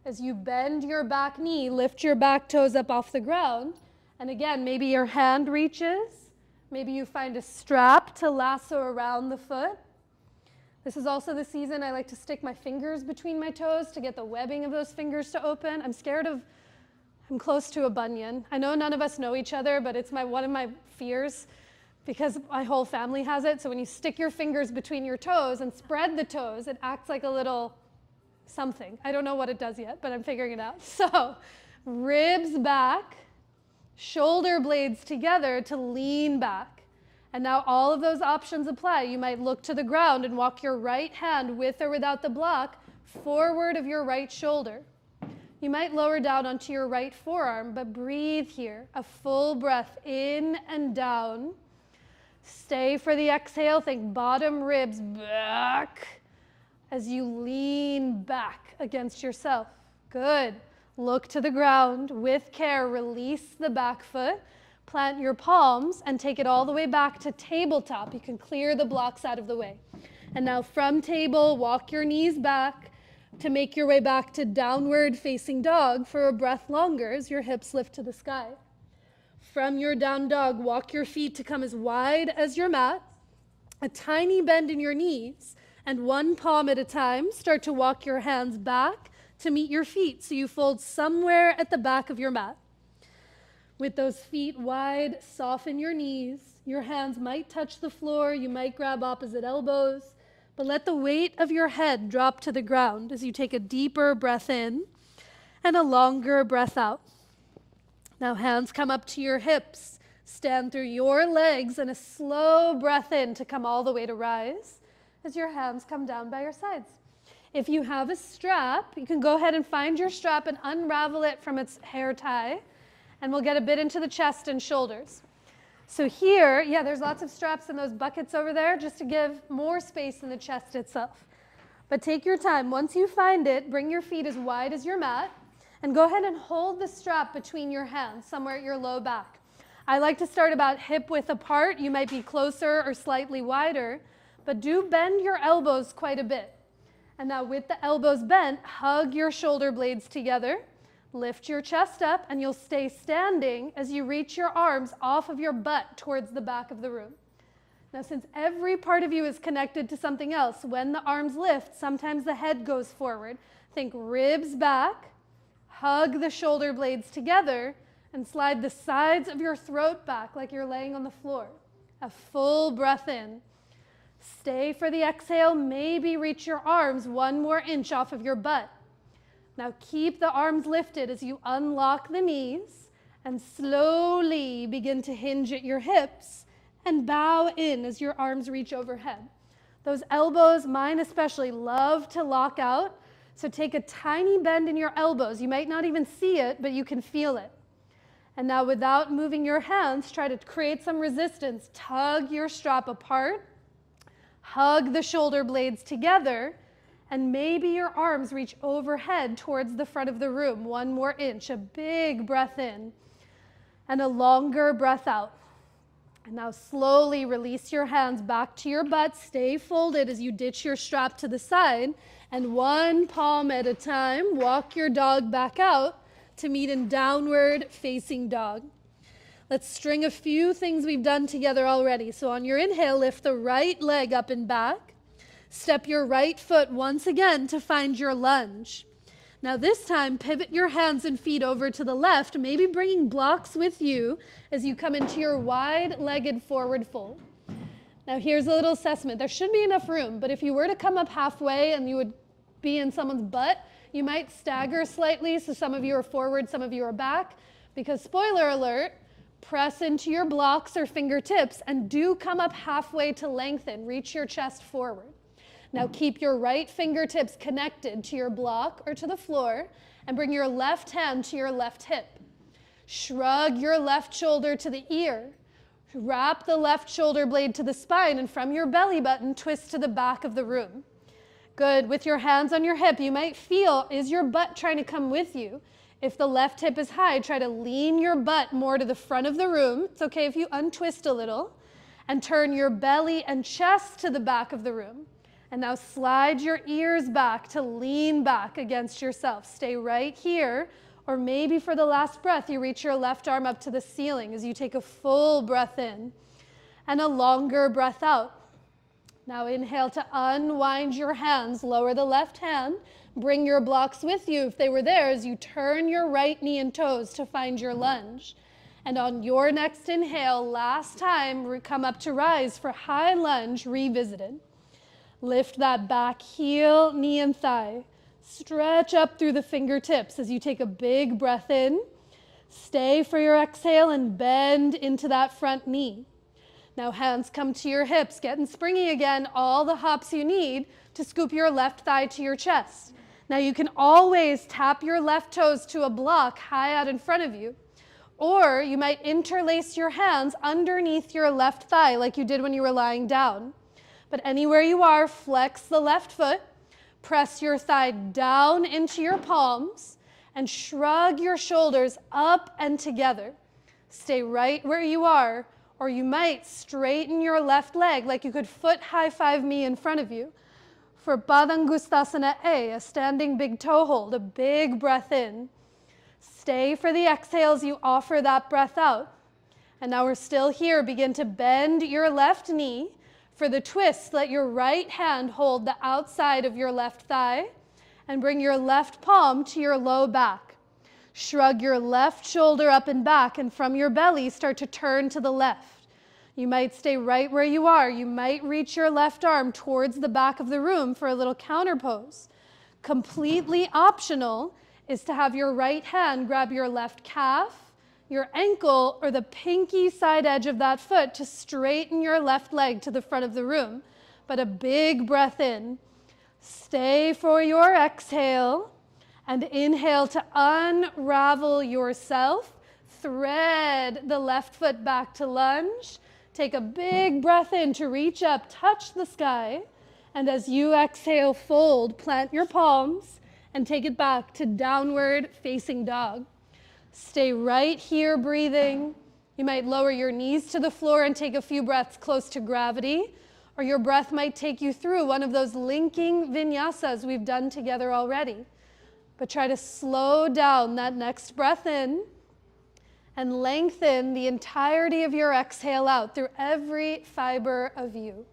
Speaker 1: As you bend your back knee, lift your back toes up off the ground. And again, maybe your hand reaches. Maybe you find a strap to lasso around the foot. This is also the season I like to stick my fingers between my toes to get the webbing of those fingers to open. I'm close to a bunion. I know none of us know each other, but it's one of my fears because my whole family has it. So when you stick your fingers between your toes and spread the toes, it acts like a little something. I don't know what it does yet, but I'm figuring it out. So ribs back, shoulder blades together to lean back. And now all of those options apply. You might look to the ground and walk your right hand with or without the block forward of your right shoulder. You might lower down onto your right forearm, but breathe here. A full breath in and down. Stay for the exhale. Think bottom ribs back as you lean back against yourself. Good. Look to the ground. With care, release the back foot. Plant your palms and take it all the way back to tabletop. You can clear the blocks out of the way. And now from table, walk your knees back to make your way back to downward facing dog for a breath longer as your hips lift to the sky. From your down dog, walk your feet to come as wide as your mat. A tiny bend in your knees, and one palm at a time, start to walk your hands back to meet your feet so you fold somewhere at the back of your mat. With those feet wide, soften your knees. Your hands might touch the floor. You might grab opposite elbows. But let the weight of your head drop to the ground as you take a deeper breath in and a longer breath out. Now hands come up to your hips. Stand through your legs and a slow breath in to come all the way to rise as your hands come down by your sides. If you have a strap, you can go ahead and find your strap and unravel it from its hair tie, and we'll get a bit into the chest and shoulders. So here, there's lots of straps in those buckets over there just to give more space in the chest itself. But take your time. Once you find it, bring your feet as wide as your mat and go ahead and hold the strap between your hands, somewhere at your low back. I like to start about hip width apart. You might be closer or slightly wider, but do bend your elbows quite a bit. And now with the elbows bent, hug your shoulder blades together, lift your chest up, and you'll stay standing as you reach your arms off of your butt towards the back of the room. Now, since every part of you is connected to something else, when the arms lift, sometimes the head goes forward. Think ribs back, hug the shoulder blades together, and slide the sides of your throat back like you're laying on the floor. A full breath in. Stay for the exhale, maybe reach your arms 1 more inch off of your butt. Now keep the arms lifted as you unlock the knees and slowly begin to hinge at your hips and bow in as your arms reach overhead. Those elbows, mine especially, love to lock out. So take a tiny bend in your elbows. You might not even see it, but you can feel it. And now without moving your hands, try to create some resistance. Tug your strap apart. Hug the shoulder blades together. And maybe your arms reach overhead towards the front of the room. 1 more inch. A big breath in. And a longer breath out. And now slowly release your hands back to your butt. Stay folded as you ditch your strap to the side. And 1 palm at a time, walk your dog back out to meet in downward facing dog. Let's string a few things we've done together already. So on your inhale, lift the right leg up and back. Step your right foot once again to find your lunge. Now this time, pivot your hands and feet over to the left, maybe bringing blocks with you as you come into your wide-legged forward fold. Now here's a little assessment. There should be enough room, but if you were to come up halfway and you would be in someone's butt, you might stagger slightly, so some of you are forward, some of you are back, because spoiler alert, press into your blocks or fingertips and do come up halfway to lengthen. Reach your chest forward. Now keep your right fingertips connected to your block or to the floor and bring your left hand to your left hip. Shrug your left shoulder to the ear. Wrap the left shoulder blade to the spine and from your belly button, twist to the back of the room. Good. With your hands on your hip, you might feel, is your butt trying to come with you? If the left hip is high, try to lean your butt more to the front of the room. It's okay if you untwist a little and turn your belly and chest to the back of the room. And now slide your ears back to lean back against yourself. Stay right here, or maybe for the last breath, you reach your left arm up to the ceiling as you take a full breath in and a longer breath out. Now inhale to unwind your hands, lower the left hand, bring your blocks with you if they were there as you turn your right knee and toes to find your lunge. And on your next inhale, last time, come up to rise for high lunge, revisited. Lift that back heel, knee, and thigh. Stretch up through the fingertips as you take a big breath in. Stay for your exhale and bend into that front knee. Now hands come to your hips, getting springy again, all the hops you need to scoop your left thigh to your chest. Now you can always tap your left toes to a block high out in front of you. Or you might interlace your hands underneath your left thigh like you did when you were lying down. But anywhere you are, flex the left foot, press your thigh down into your palms, and shrug your shoulders up and together. Stay right where you are, or you might straighten your left leg like you could foot high five me in front of you. For Padangusthasana A, a standing big toe hold, a big breath in. Stay for the exhales, you offer that breath out. And now we're still here. Begin to bend your left knee. For the twist, let your right hand hold the outside of your left thigh and bring your left palm to your low back. Shrug your left shoulder up and back, and from your belly, start to turn to the left. You might stay right where you are. You might reach your left arm towards the back of the room for a little counter pose. Completely optional is to have your right hand grab your left calf, your ankle, or the pinky side edge of that foot to straighten your left leg to the front of the room. But a big breath in. Stay for your exhale and inhale to unravel yourself. Thread the left foot back to lunge. Take a big breath in to reach up, touch the sky, And as you exhale, fold, plant your palms and take it back to downward facing dog. Stay right here breathing. You might lower your knees to the floor and take a few breaths close to gravity, or your breath might take you through one of those linking vinyasas we've done together already. But try to slow down that next breath in and lengthen the entirety of your exhale out through every fiber of you.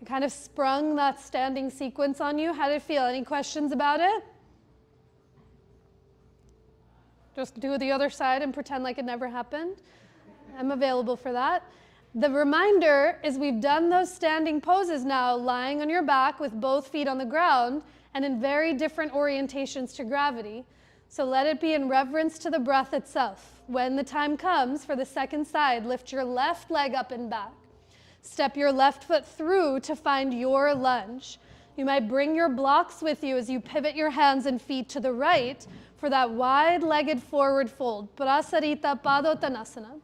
Speaker 1: I kind of sprung that standing sequence on you. How did it feel? Any questions about it? Just do the other side and pretend like it never happened. I'm available for that. The reminder is we've done those standing poses now, lying on your back with both feet on the ground and in very different orientations to gravity. So let it be in reverence to the breath itself. When the time comes for the second side, lift your left leg up and back. Step your left foot through to find your lunge. You might bring your blocks with you as you pivot your hands and feet to the right for that wide-legged forward fold, Prasarita Padottanasana.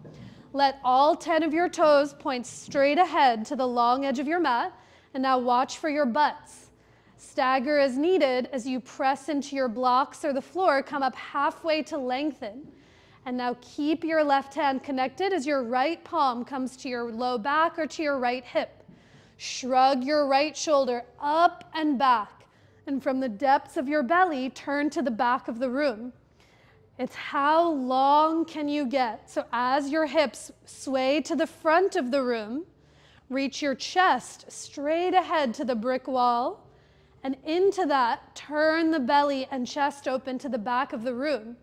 Speaker 1: Let all 10 of your toes point straight ahead to the long edge of your mat, and now watch for your butts. Stagger as needed as you press into your blocks or the floor, come up halfway to lengthen. And now keep your left hand connected as your right palm comes to your low back or to your right hip. Shrug your right shoulder up and back. And from the depths of your belly, turn to the back of the room. It's how long can you get? So as your hips sway to the front of the room, reach your chest straight ahead to the brick wall. And into that, turn the belly and chest open to the back of the room.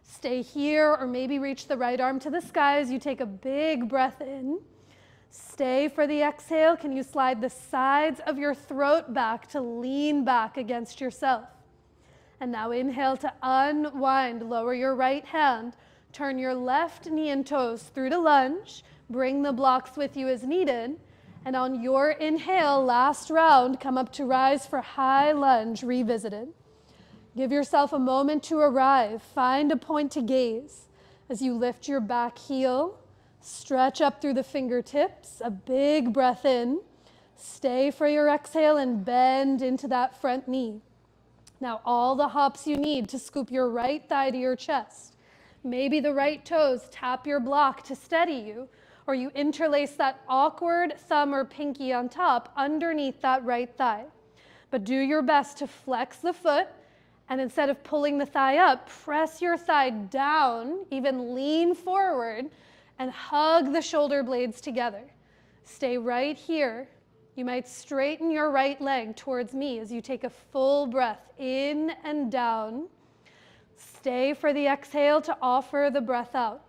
Speaker 1: Stay here or maybe reach the right arm to the sky as you take a big breath in. Stay for the exhale. Can you slide the sides of your throat back to lean back against yourself? And now inhale to unwind. Lower your right hand. Turn your left knee and toes through to lunge. Bring the blocks with you as needed. And on your inhale, last round, come up to rise for high lunge, revisited. Give yourself a moment to arrive. Find a point to gaze as you lift your back heel. Stretch up through the fingertips, a big breath in. Stay for your exhale and bend into that front knee. Now all the hops you need to scoop your right thigh to your chest. Maybe the right toes tap your block to steady you, or you interlace that awkward thumb or pinky on top underneath that right thigh. But do your best to flex the foot, and instead of pulling the thigh up, press your thigh down, even lean forward, and hug the shoulder blades together. Stay right here. You might straighten your right leg towards me as you take a full breath in and down. Stay for the exhale to offer the breath out.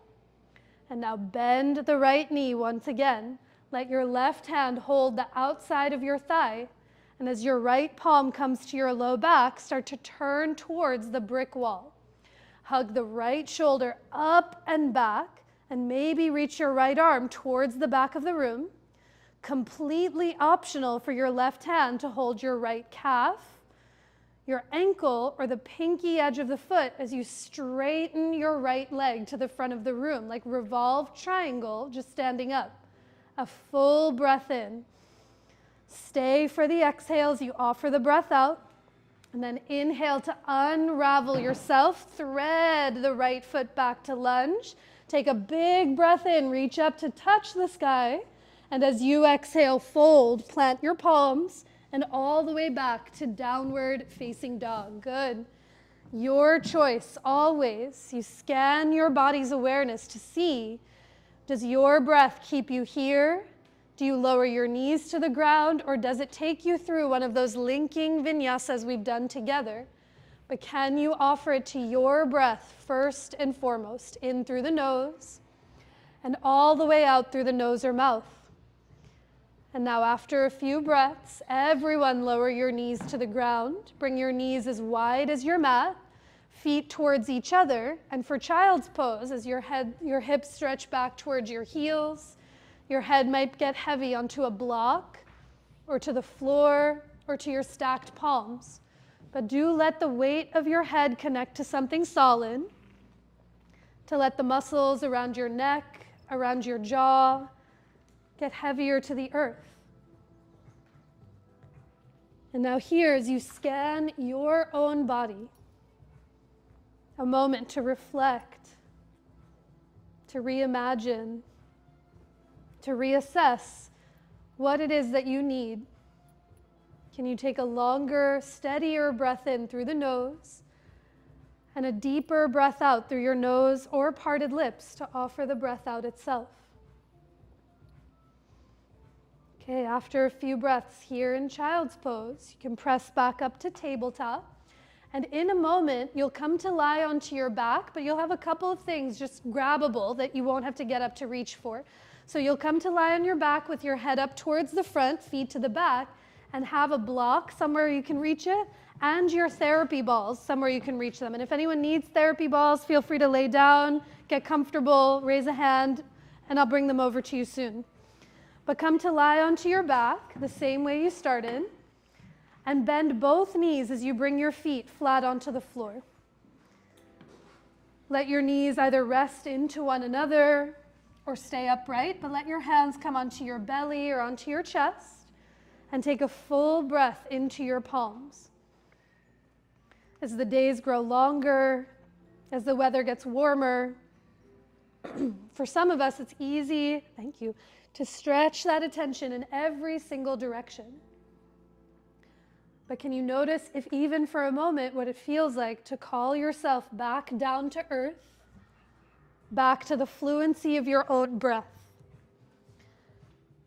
Speaker 1: And now bend the right knee once again. Let your left hand hold the outside of your thigh. And as your right palm comes to your low back, start to turn towards the brick wall. Hug the right shoulder up and back, and maybe reach your right arm towards the back of the room. Completely optional for your left hand to hold your right calf, your ankle, or the pinky edge of the foot as you straighten your right leg to the front of the room, like revolved triangle, just standing up. A full breath in. Stay for the exhales. You offer the breath out. And then inhale to unravel yourself. Thread the right foot back to lunge. Take a big breath in. Reach up to touch the sky. And as you exhale, fold. Plant your palms and all the way back to downward facing dog. Good. Your choice always. You scan your body's awareness to see, does your breath keep you here? Do you lower your knees to the ground, or does it take you through one of those linking vinyasas we've done together? But can you offer it to your breath first and foremost, in through the nose and all the way out through the nose or mouth? And now after a few breaths, everyone lower your knees to the ground. Bring your knees as wide as your mat, feet towards each other. And for child's pose, as your hips stretch back towards your heels, your head might get heavy onto a block or to the floor or to your stacked palms. But do let the weight of your head connect to something solid, to let the muscles around your neck, around your jaw, get heavier to the earth. And now here, as you scan your own body, a moment to reflect, to reimagine, to reassess what it is that you need. Can you take a longer, steadier breath in through the nose and a deeper breath out through your nose or parted lips to offer the breath out itself? Okay, after a few breaths here in child's pose, you can press back up to tabletop. And in a moment, you'll come to lie onto your back, but you'll have a couple of things just grabbable that you won't have to get up to reach for. So you'll come to lie on your back with your head up towards the front, feet to the back, and have a block somewhere you can reach it, and your therapy balls somewhere you can reach them. And if anyone needs therapy balls, feel free to lay down, get comfortable, raise a hand, and I'll bring them over to you soon. But come to lie onto your back the same way you started, and bend both knees as you bring your feet flat onto the floor. Let your knees either rest into one another or stay upright, but let your hands come onto your belly or onto your chest, and take a full breath into your palms. As the days grow longer, as the weather gets warmer, for some of us it's easy, thank you, to stretch that attention in every single direction. But can you notice, if even for a moment, what it feels like to call yourself back down to earth, back to the fluency of your own breath?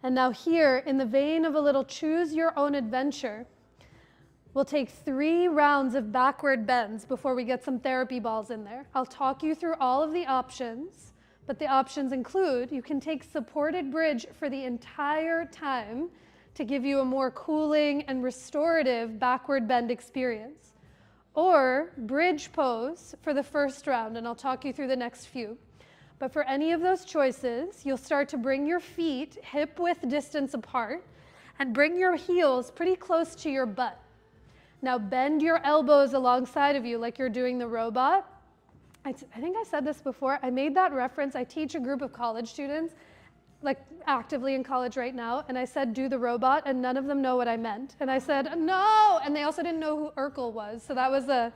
Speaker 1: And now here, in the vein of a little choose your own adventure, we'll take 3 rounds of backward bends before we get some therapy balls in there. I'll talk you through all of the options, but the options include you can take supported bridge for the entire time to give you a more cooling and restorative backward bend experience, or bridge pose for the first round, and I'll talk you through the next few. But for any of those choices, you'll start to bring your feet hip-width distance apart and bring your heels pretty close to your butt. Now bend your elbows alongside of you like you're doing the robot. I think I said this before. I made that reference. I teach a group of college students, like actively in college right now, and I said, do the robot, and none of them know what I meant. And I said, no, and they also didn't know who Urkel was, so that was a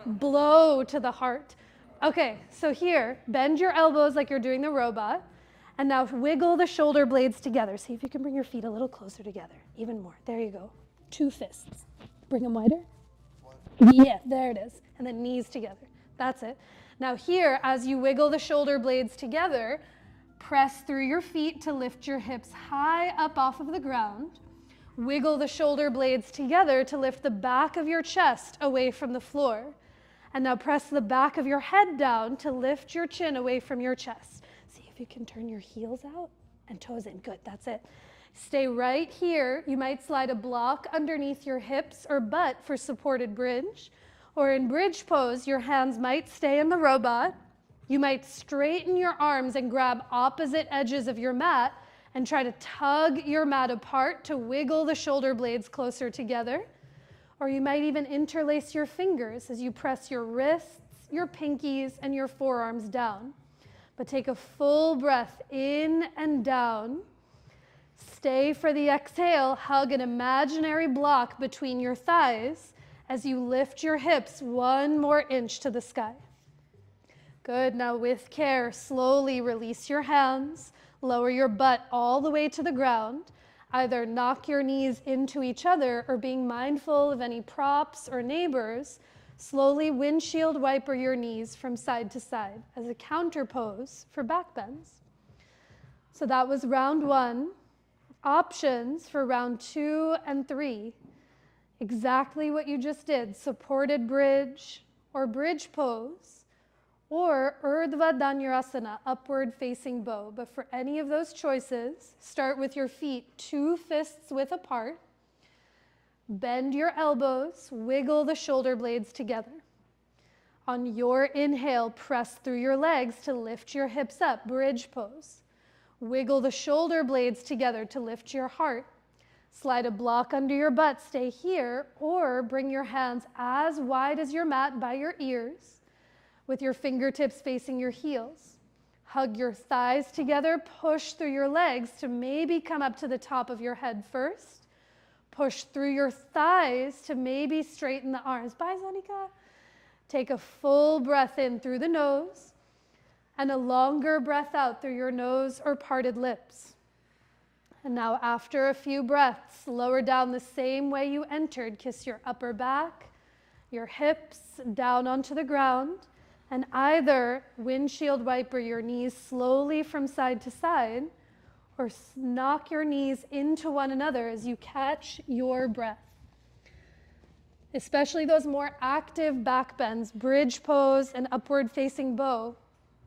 Speaker 1: blow to the heart. Okay, so here, bend your elbows like you're doing the robot, and now wiggle the shoulder blades together. See if you can bring your feet a little closer together, even more. There you go. 2 fists. Bring them wider. Yeah, there it is. And then knees together. That's it. Now here, as you wiggle the shoulder blades together, press through your feet to lift your hips high up off of the ground. Wiggle the shoulder blades together to lift the back of your chest away from the floor. And now press the back of your head down to lift your chin away from your chest. See if you can turn your heels out and toes in. Good, that's it. Stay right here. You might slide a block underneath your hips or butt for supported bridge. Or in bridge pose, your hands might stay in the robot. You might straighten your arms and grab opposite edges of your mat and try to tug your mat apart to wiggle the shoulder blades closer together. Or you might even interlace your fingers as you press your wrists, your pinkies, and your forearms down. But take a full breath in and down. Stay for the exhale. Hug an imaginary block between your thighs as you lift your hips 1 more inch to the sky. Good. Now with care, slowly release your hands. Lower your butt all the way to the ground. Either knock your knees into each other or, being mindful of any props or neighbors, slowly windshield wiper your knees from side to side as a counter pose for back bends. So that was round 1. Options for round 2 and 3. Exactly what you just did, supported bridge or bridge pose, or Urdhva Dhanurasana, upward facing bow. But for any of those choices, start with your feet 2 fists width apart. Bend your elbows, wiggle the shoulder blades together. On your inhale, press through your legs to lift your hips up, bridge pose. Wiggle the shoulder blades together to lift your heart. Slide a block under your butt, stay here, or bring your hands as wide as your mat by your ears with your fingertips facing your heels. Hug your thighs together, push through your legs to maybe come up to the top of your head first. Push through your thighs to maybe straighten the arms. Bye, Zonika. Take a full breath in through the nose and a longer breath out through your nose or parted lips. And now after a few breaths, lower down the same way you entered. Kiss your upper back, your hips down onto the ground, and either windshield wiper your knees slowly from side to side or knock your knees into one another as you catch your breath. Especially those more active back bends, bridge pose and upward facing bow,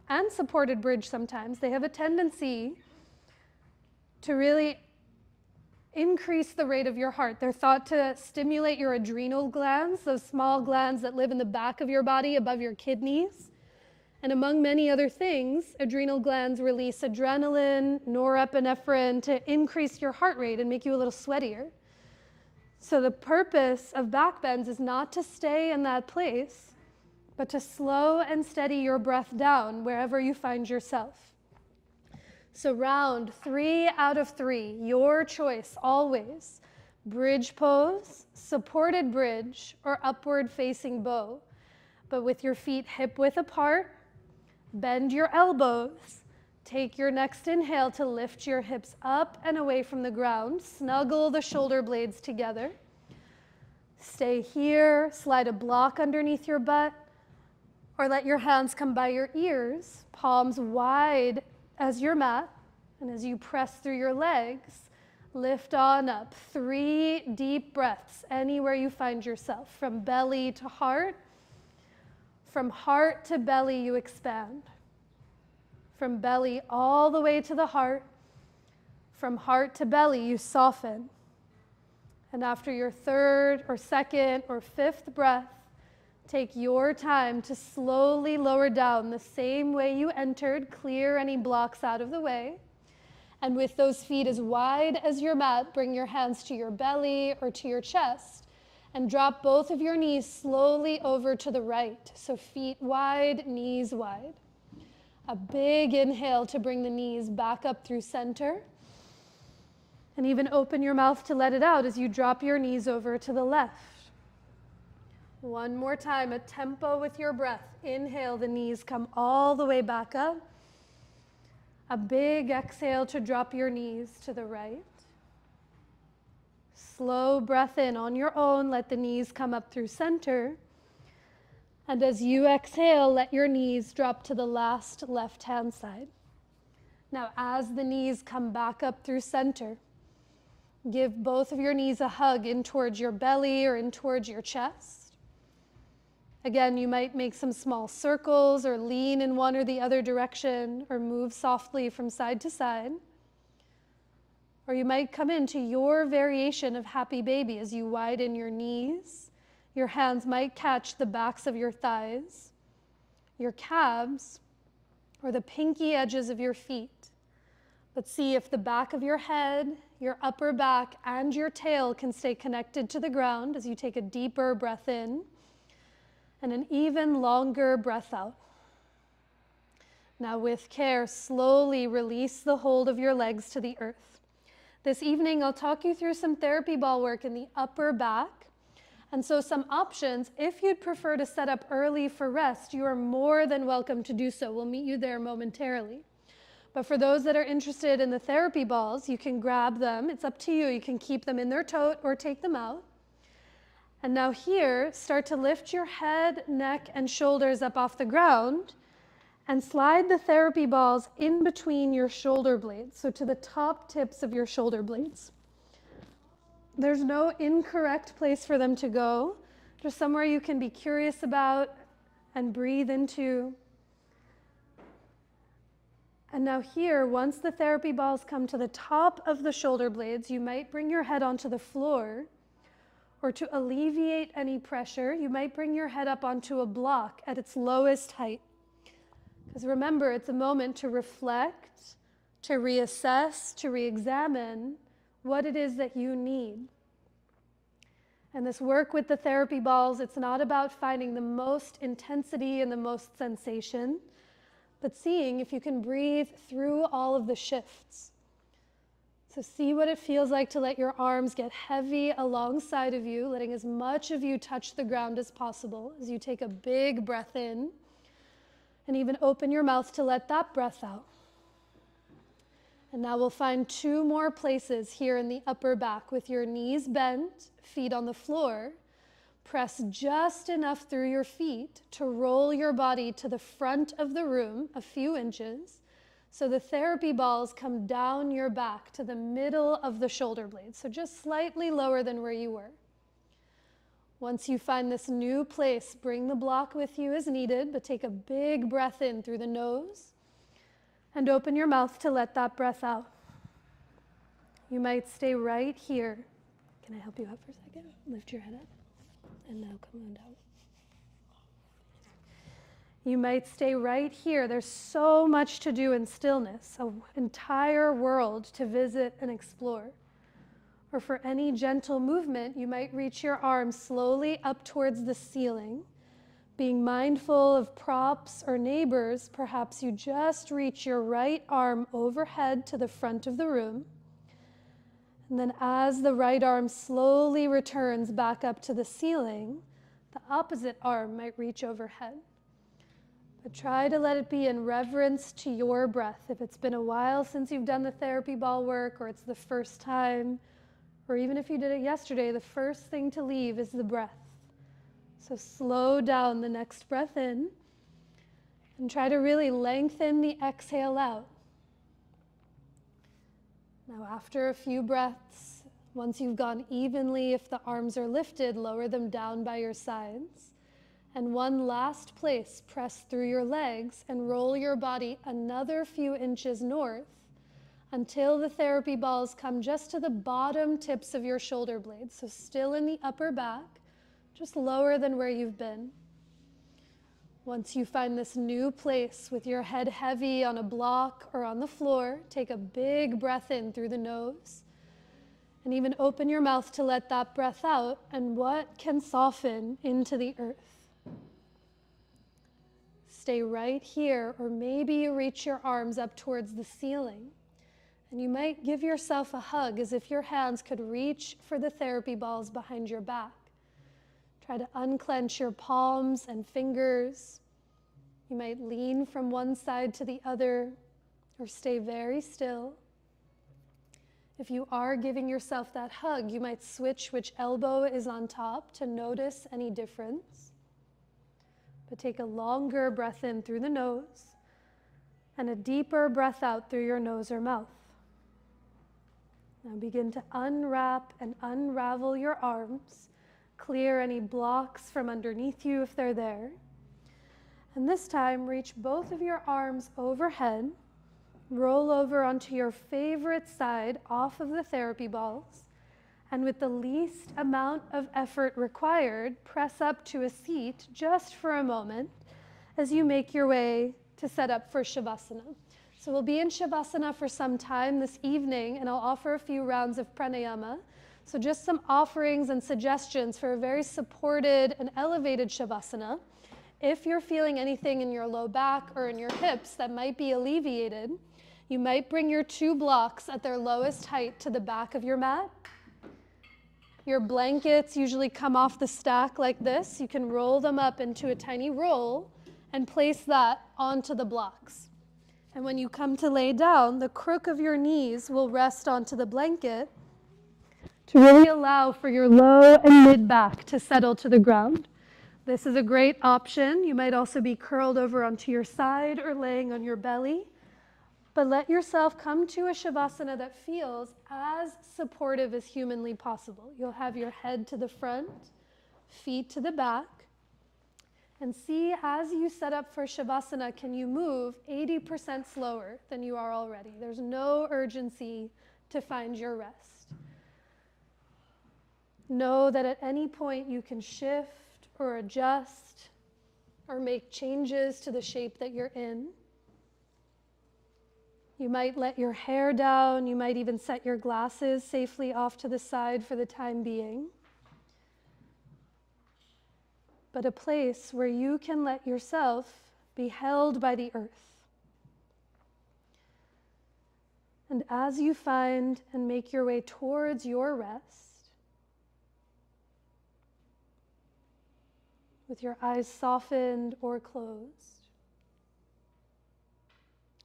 Speaker 1: and supported bridge sometimes, they have a tendency to really increase the rate of your heart. They're thought to stimulate your adrenal glands, those small glands that live in the back of your body above your kidneys. And among many other things, adrenal glands release adrenaline, norepinephrine to increase your heart rate and make you a little sweatier. So the purpose of back bends is not to stay in that place, but to slow and steady your breath down wherever you find yourself. So round 3 out of 3, your choice always. Bridge pose, supported bridge, or upward facing bow. But with your feet hip width apart, bend your elbows. Take your next inhale to lift your hips up and away from the ground. Snuggle the shoulder blades together. Stay here, slide a block underneath your butt, or let your hands come by your ears, palms wide as your mat, and as you press through your legs, lift on up. 3 deep breaths anywhere you find yourself, from belly to heart. From heart to belly, you expand. From belly all the way to the heart. From heart to belly, you soften. And after your 3rd or 2nd or 5th breath, take your time to slowly lower down the same way you entered. Clear any blocks out of the way. And with those feet as wide as your mat, bring your hands to your belly or to your chest and drop both of your knees slowly over to the right. So feet wide, knees wide. A big inhale to bring the knees back up through center. And even open your mouth to let it out as you drop your knees over to the left. One more time, a tempo with your breath. Inhale, the knees come all the way back up. A big exhale to drop your knees to the right. Slow breath in on your own. Let the knees come up through center. And as you exhale, let your knees drop to the last left-hand side. Now, as the knees come back up through center, give both of your knees a hug in towards your belly or in towards your chest. Again, you might make some small circles or lean in one or the other direction or move softly from side to side. Or you might come into your variation of happy baby as you widen your knees. Your hands might catch the backs of your thighs, your calves, or the pinky edges of your feet. But see if the back of your head, your upper back, and your tail can stay connected to the ground as you take a deeper breath in and an even longer breath out. Now with care, slowly release the hold of your legs to the earth. This evening, I'll talk you through some therapy ball work in the upper back. And so some options, if you'd prefer to set up early for rest, you are more than welcome to do so. We'll meet you there momentarily. But for those that are interested in the therapy balls, you can grab them. It's up to you. You can keep them in their tote or take them out. And now here, start to lift your head, neck, and shoulders up off the ground and slide the therapy balls in between your shoulder blades, so to the top tips of your shoulder blades. There's no incorrect place for them to go, just somewhere you can be curious about and breathe into. And now here, once the therapy balls come to the top of the shoulder blades, you might bring your head onto the floor, or to alleviate any pressure, you might bring your head up onto a block at its lowest height. Because remember, it's a moment to reflect, to reassess, to re-examine what it is that you need. And this work with the therapy balls, it's not about finding the most intensity and the most sensation, but seeing if you can breathe through all of the shifts. So see what it feels like to let your arms get heavy alongside of you, letting as much of you touch the ground as possible as you take a big breath in, and even open your mouth to let that breath out. And now we'll find 2 more places here in the upper back with your knees bent, feet on the floor. Press just enough through your feet to roll your body to the front of the room a few inches, so the therapy balls come down your back to the middle of the shoulder blades, so just slightly lower than where you were. Once you find this new place, bring the block with you as needed, but take a big breath in through the nose and open your mouth to let that breath out. You might stay right here. Can I help you out for a second? Lift your head up and now come on down. You might stay right here. There's so much to do in stillness, an entire world to visit and explore. Or for any gentle movement, you might reach your arms slowly up towards the ceiling. Being mindful of props or neighbors, perhaps you just reach your right arm overhead to the front of the room. And then as the right arm slowly returns back up to the ceiling, the opposite arm might reach overhead. But try to let it be in reverence to your breath. If it's been a while since you've done the therapy ball work, or it's the first time, or even if you did it yesterday, the first thing to leave is the breath. So slow down the next breath in and try to really lengthen the exhale out. Now after a few breaths, once you've gone evenly, if the arms are lifted, lower them down by your sides. And one last place, press through your legs and roll your body another few inches north until the therapy balls come just to the bottom tips of your shoulder blades. So still in the upper back, just lower than where you've been. Once you find this new place with your head heavy on a block or on the floor, take a big breath in through the nose and even open your mouth to let that breath out. And what can soften into the earth? Stay right here, or maybe you reach your arms up towards the ceiling. And you might give yourself a hug as if your hands could reach for the therapy balls behind your back. Try to unclench your palms and fingers. You might lean from one side to the other, or stay very still. If you are giving yourself that hug, you might switch which elbow is on top to notice any difference. But take a longer breath in through the nose and a deeper breath out through your nose or mouth. Now begin to unwrap and unravel your arms. Clear any blocks from underneath you if they're there. And this time, reach both of your arms overhead. Roll over onto your favorite side off of the therapy balls. And with the least amount of effort required, press up to a seat just for a moment as you make your way to set up for Shavasana. So we'll be in Shavasana for some time this evening, and I'll offer a few rounds of pranayama. So just some offerings and suggestions for a very supported and elevated Shavasana. If you're feeling anything in your low back or in your hips that might be alleviated, you might bring your 2 blocks at their lowest height to the back of your mat. Your blankets usually come off the stack like this. You can roll them up into a tiny roll and place that onto the blocks. And when you come to lay down, the crook of your knees will rest onto the blanket to really allow for your low and mid back to settle to the ground. This is a great option. You might also be curled over onto your side or laying on your belly. But let yourself come to a Shavasana that feels as supportive as humanly possible. You'll have your head to the front, feet to the back, and see as you set up for Shavasana, can you move 80% slower than you are already? There's no urgency to find your rest. Know that at any point you can shift or adjust or make changes to the shape that you're in. You might let your hair down. You might even set your glasses safely off to the side for the time being. But a place where you can let yourself be held by the earth. And as you find and make your way towards your rest, with your eyes softened or closed,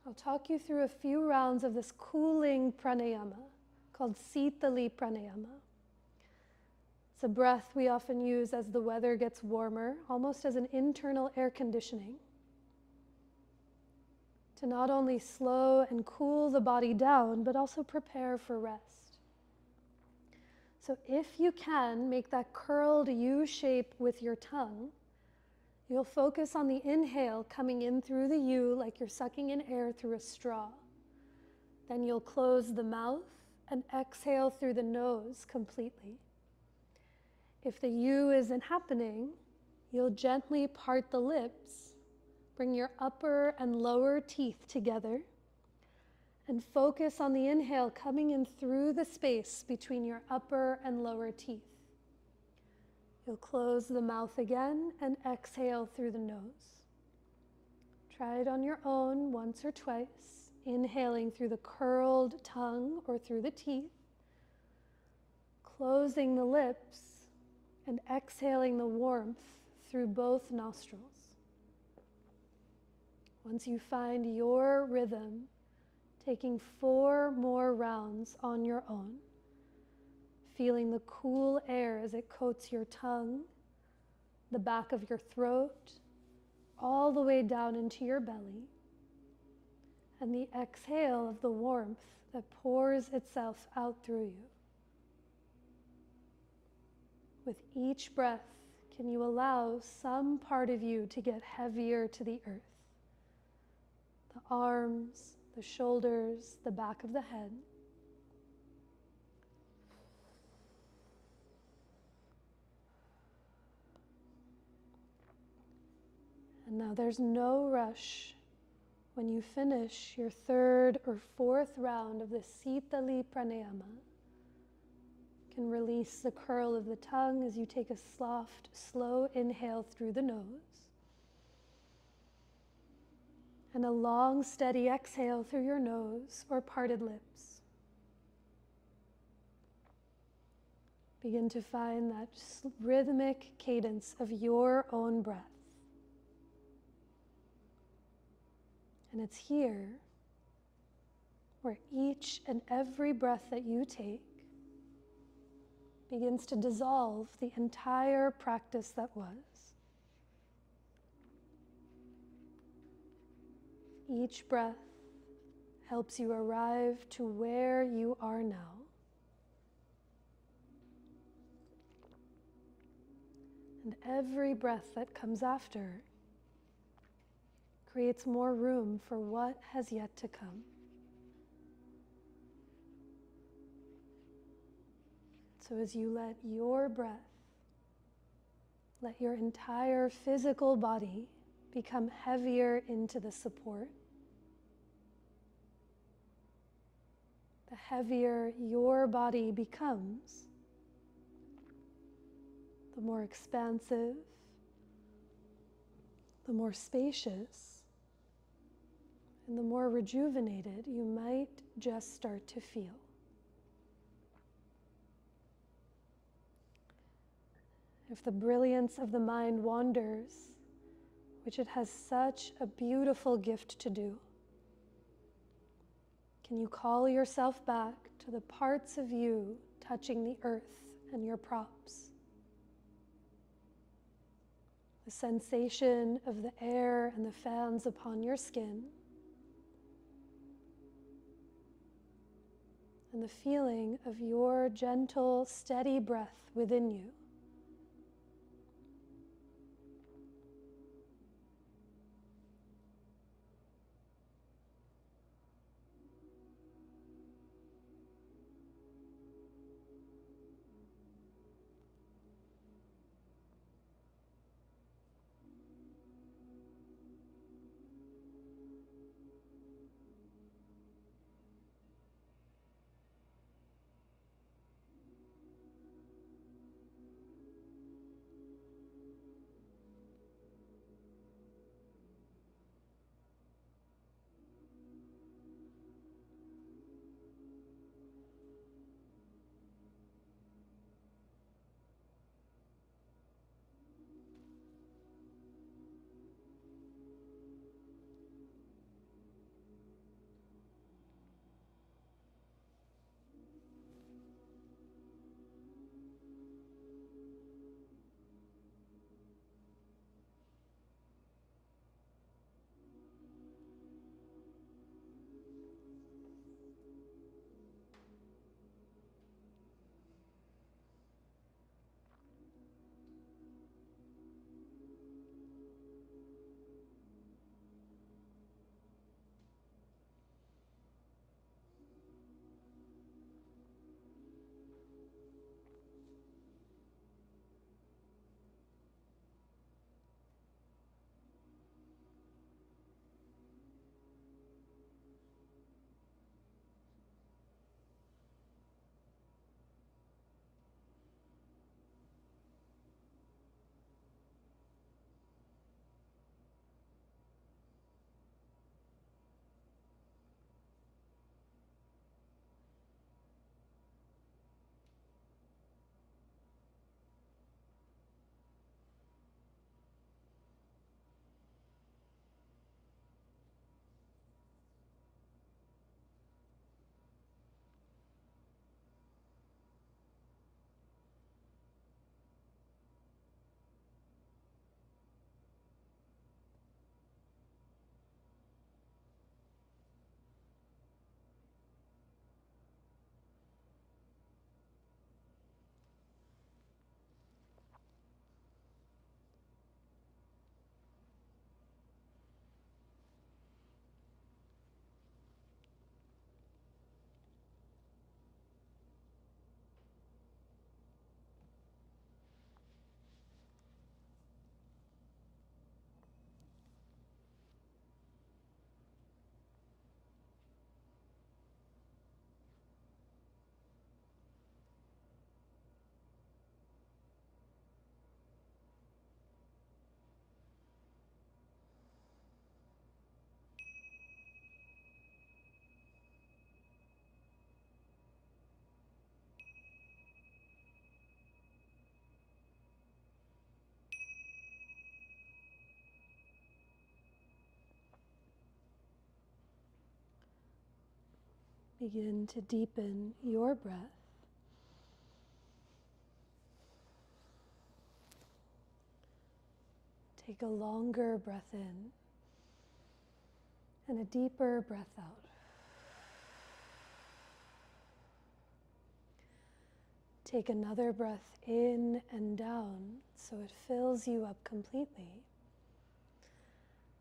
Speaker 1: I'll talk you through a few rounds of this cooling pranayama called Sitali Pranayama. It's a breath we often use as the weather gets warmer, almost as an internal air conditioning, to not only slow and cool the body down, but also prepare for rest. So if you can, make that curled U shape with your tongue. You'll focus on the inhale coming in through the U like you're sucking in air through a straw. Then you'll close the mouth and exhale through the nose completely. If the U isn't happening, you'll gently part the lips, bring your upper and lower teeth together, and focus on the inhale coming in through the space between your upper and lower teeth. You'll close the mouth again and exhale through the nose. Try it on your own once or twice, inhaling through the curled tongue or through the teeth, closing the lips, and exhaling the warmth through both nostrils. Once you find your rhythm, taking 4 more rounds on your own, feeling the cool air as it coats your tongue, the back of your throat, all the way down into your belly, and the exhale of the warmth that pours itself out through you. With each breath, can you allow some part of you to get heavier to the earth? The arms, the shoulders, the back of the head. And now there's no rush. When you finish your 3rd or 4th round of the Sitali Pranayama, you can release the curl of the tongue as you take a soft, slow inhale through the nose. And a long, steady exhale through your nose or parted lips. Begin to find that rhythmic cadence of your own breath. And it's here where each and every breath that you take begins to dissolve the entire practice that was. Each breath helps you arrive to where you are now. And every breath that comes after creates more room for what has yet to come. So as you let your breath, let your entire physical body become heavier into the support, the heavier your body becomes, the more expansive, the more spacious, and the more rejuvenated you might just start to feel. If the brilliance of the mind wanders, which it has such a beautiful gift to do, can you call yourself back to the parts of you touching the earth and your props? The sensation of the air and the fans upon your skin, and the feeling of your gentle, steady breath within you. Begin to deepen your breath. Take a longer breath in and a deeper breath out. Take another breath in and down so it fills you up completely.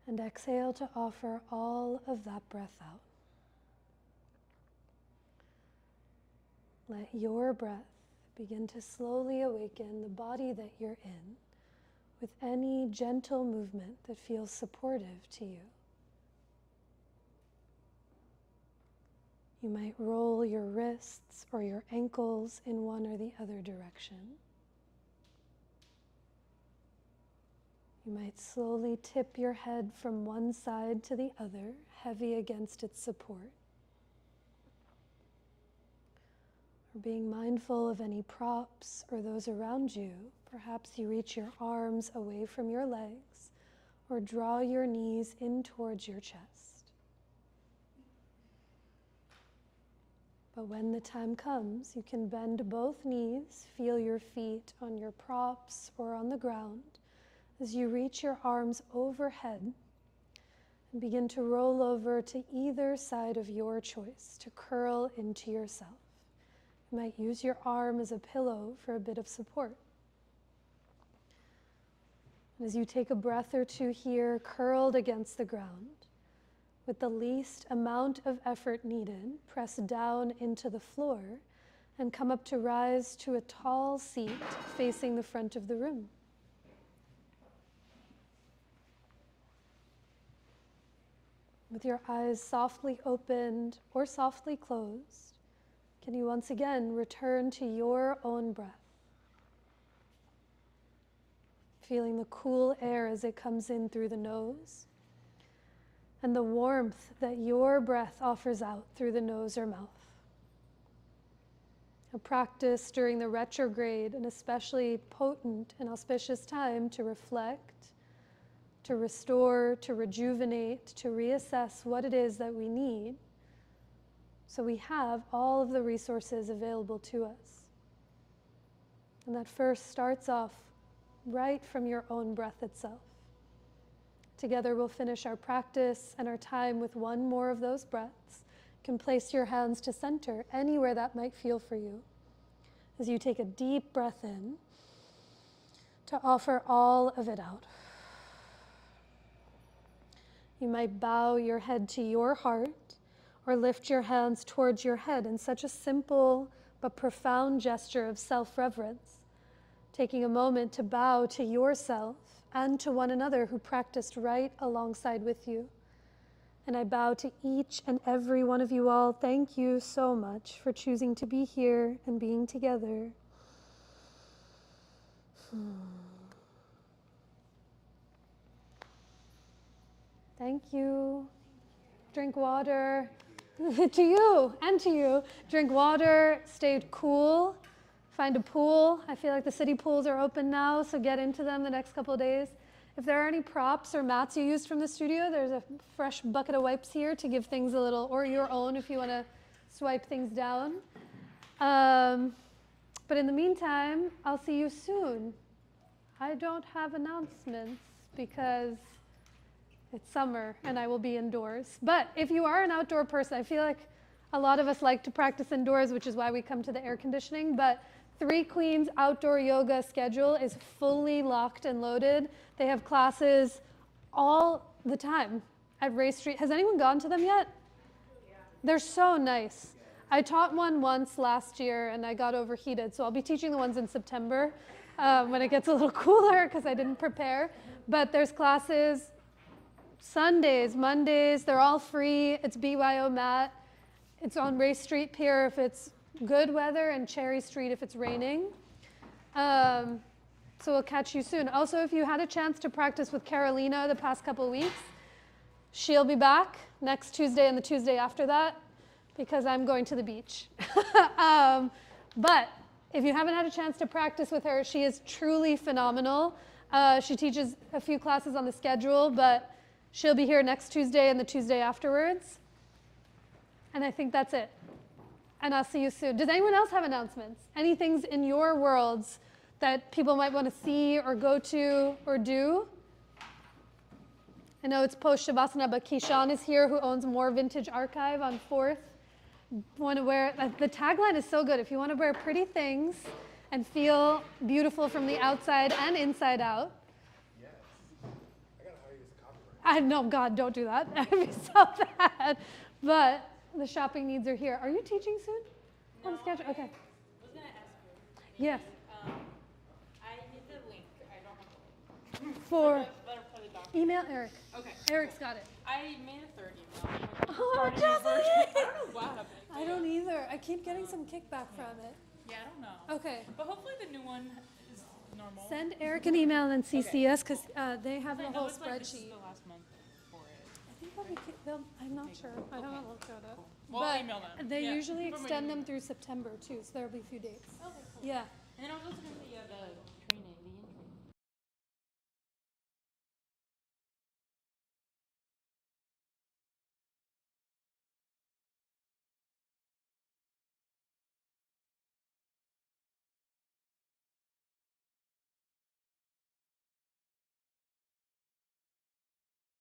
Speaker 1: And exhale to offer all of that breath out. Let your breath begin to slowly awaken the body that you're in with any gentle movement that feels supportive to you. You might roll your wrists or your ankles in one or the other direction. You might slowly tip your head from one side to the other, heavy against its support. Or being mindful of any props or those around you, perhaps you reach your arms away from your legs or draw your knees in towards your chest. But when the time comes, you can bend both knees, feel your feet on your props or on the ground as you reach your arms overhead and begin to roll over to either side of your choice, to curl into yourself. You might use your arm as a pillow for a bit of support. And as you take a breath or two here, curled against the ground, with the least amount of effort needed, press down into the floor and come up to rise to a tall seat facing the front of the room. With your eyes softly opened or softly closed, can you once again return to your own breath? Feeling the cool air as it comes in through the nose, and the warmth that your breath offers out through the nose or mouth. A practice during the retrograde, an especially potent and auspicious time to reflect, to restore, to rejuvenate, to reassess what it is that we need, so we have all of the resources available to us. And that first starts off right from your own breath itself. Together we'll finish our practice and our time with one more of those breaths. You can place your hands to center anywhere that might feel for you. As you take a deep breath in to offer all of it out. You might bow your head to your heart or lift your hands towards your head in such a simple but profound gesture of self-reverence, taking a moment to bow to yourself and to one another who practiced right alongside with you. And I bow to each and every one of you all. Thank you so much for choosing to be here and being together. Thank you. Drink water. To you and to you. Drink water, stay cool, find a pool. I feel like the city pools are open now, so get into them the next couple of days. If there are any props or mats you used from the studio, there's a fresh bucket of wipes here to give things a little, or your own if you want to swipe things down. But in the meantime, I'll see you soon. I don't have announcements because it's summer and I will be indoors. But if you are an outdoor person, I feel like a lot of us like to practice indoors, which is why we come to the air conditioning. But Three Queens outdoor yoga schedule is fully locked and loaded. They have classes all the time at Ray Street. Has anyone gone to them yet? Yeah. They're so nice. I taught one once last year and I got overheated, so I'll be teaching the ones in September when it gets a little cooler because I didn't prepare. But there's classes Sundays, Mondays, they're all free. It's BYO mat. It's on Ray Street Pier if it's good weather and Cherry Street if it's raining. So we'll catch you soon. Also, if you had a chance to practice with Carolina the past couple weeks, she'll be back next Tuesday and the Tuesday after that because I'm going to the beach. But if you haven't had a chance to practice with her, she is truly phenomenal. She teaches a few classes on the schedule, but she'll be here next Tuesday and the Tuesday afterwards. And I think that's it. And I'll see you soon. Does anyone else have announcements? Any things in your worlds that people might want to see or go to or do? I know it's post Shavasana, but Kishan is here, who owns More Vintage Archive on 4th. Want to wear, the tagline is so good. If you want to wear pretty things and feel beautiful from the outside and inside out.
Speaker 5: Yes. I gotta hire you as a copywriter.
Speaker 1: No, God, don't do that. That'd be so bad. But the shopping needs are here. Are you teaching soon?
Speaker 6: No,
Speaker 1: On Sketch? Okay.
Speaker 6: I was gonna ask you.
Speaker 1: Yes.
Speaker 6: I need the link. I don't have the link.
Speaker 1: For
Speaker 6: For the document.
Speaker 1: email Eric.
Speaker 6: Okay.
Speaker 1: Eric's got it.
Speaker 6: I made a third email.
Speaker 1: Oh,
Speaker 6: Started a
Speaker 1: Jocelyn!
Speaker 6: version. I don't know what happened.
Speaker 1: I don't either. I keep getting some kickback from it.
Speaker 6: Yeah, I don't know.
Speaker 1: Okay.
Speaker 6: But hopefully the new one is normal.
Speaker 1: Send Eric an email and then CC us because they have the
Speaker 6: I know
Speaker 1: whole
Speaker 6: it's like this is
Speaker 1: spreadsheet.
Speaker 6: the last month for it.
Speaker 1: I think I'm not sure. I haven't looked at it.
Speaker 6: Well, I'll
Speaker 1: But
Speaker 6: email them.
Speaker 1: they
Speaker 6: Yeah.
Speaker 1: usually
Speaker 6: From my
Speaker 1: extend
Speaker 6: email.
Speaker 1: them through September too, so there'll be a few dates.
Speaker 6: Okay, cool.
Speaker 1: Yeah.
Speaker 6: And then I was also gonna say, yeah, the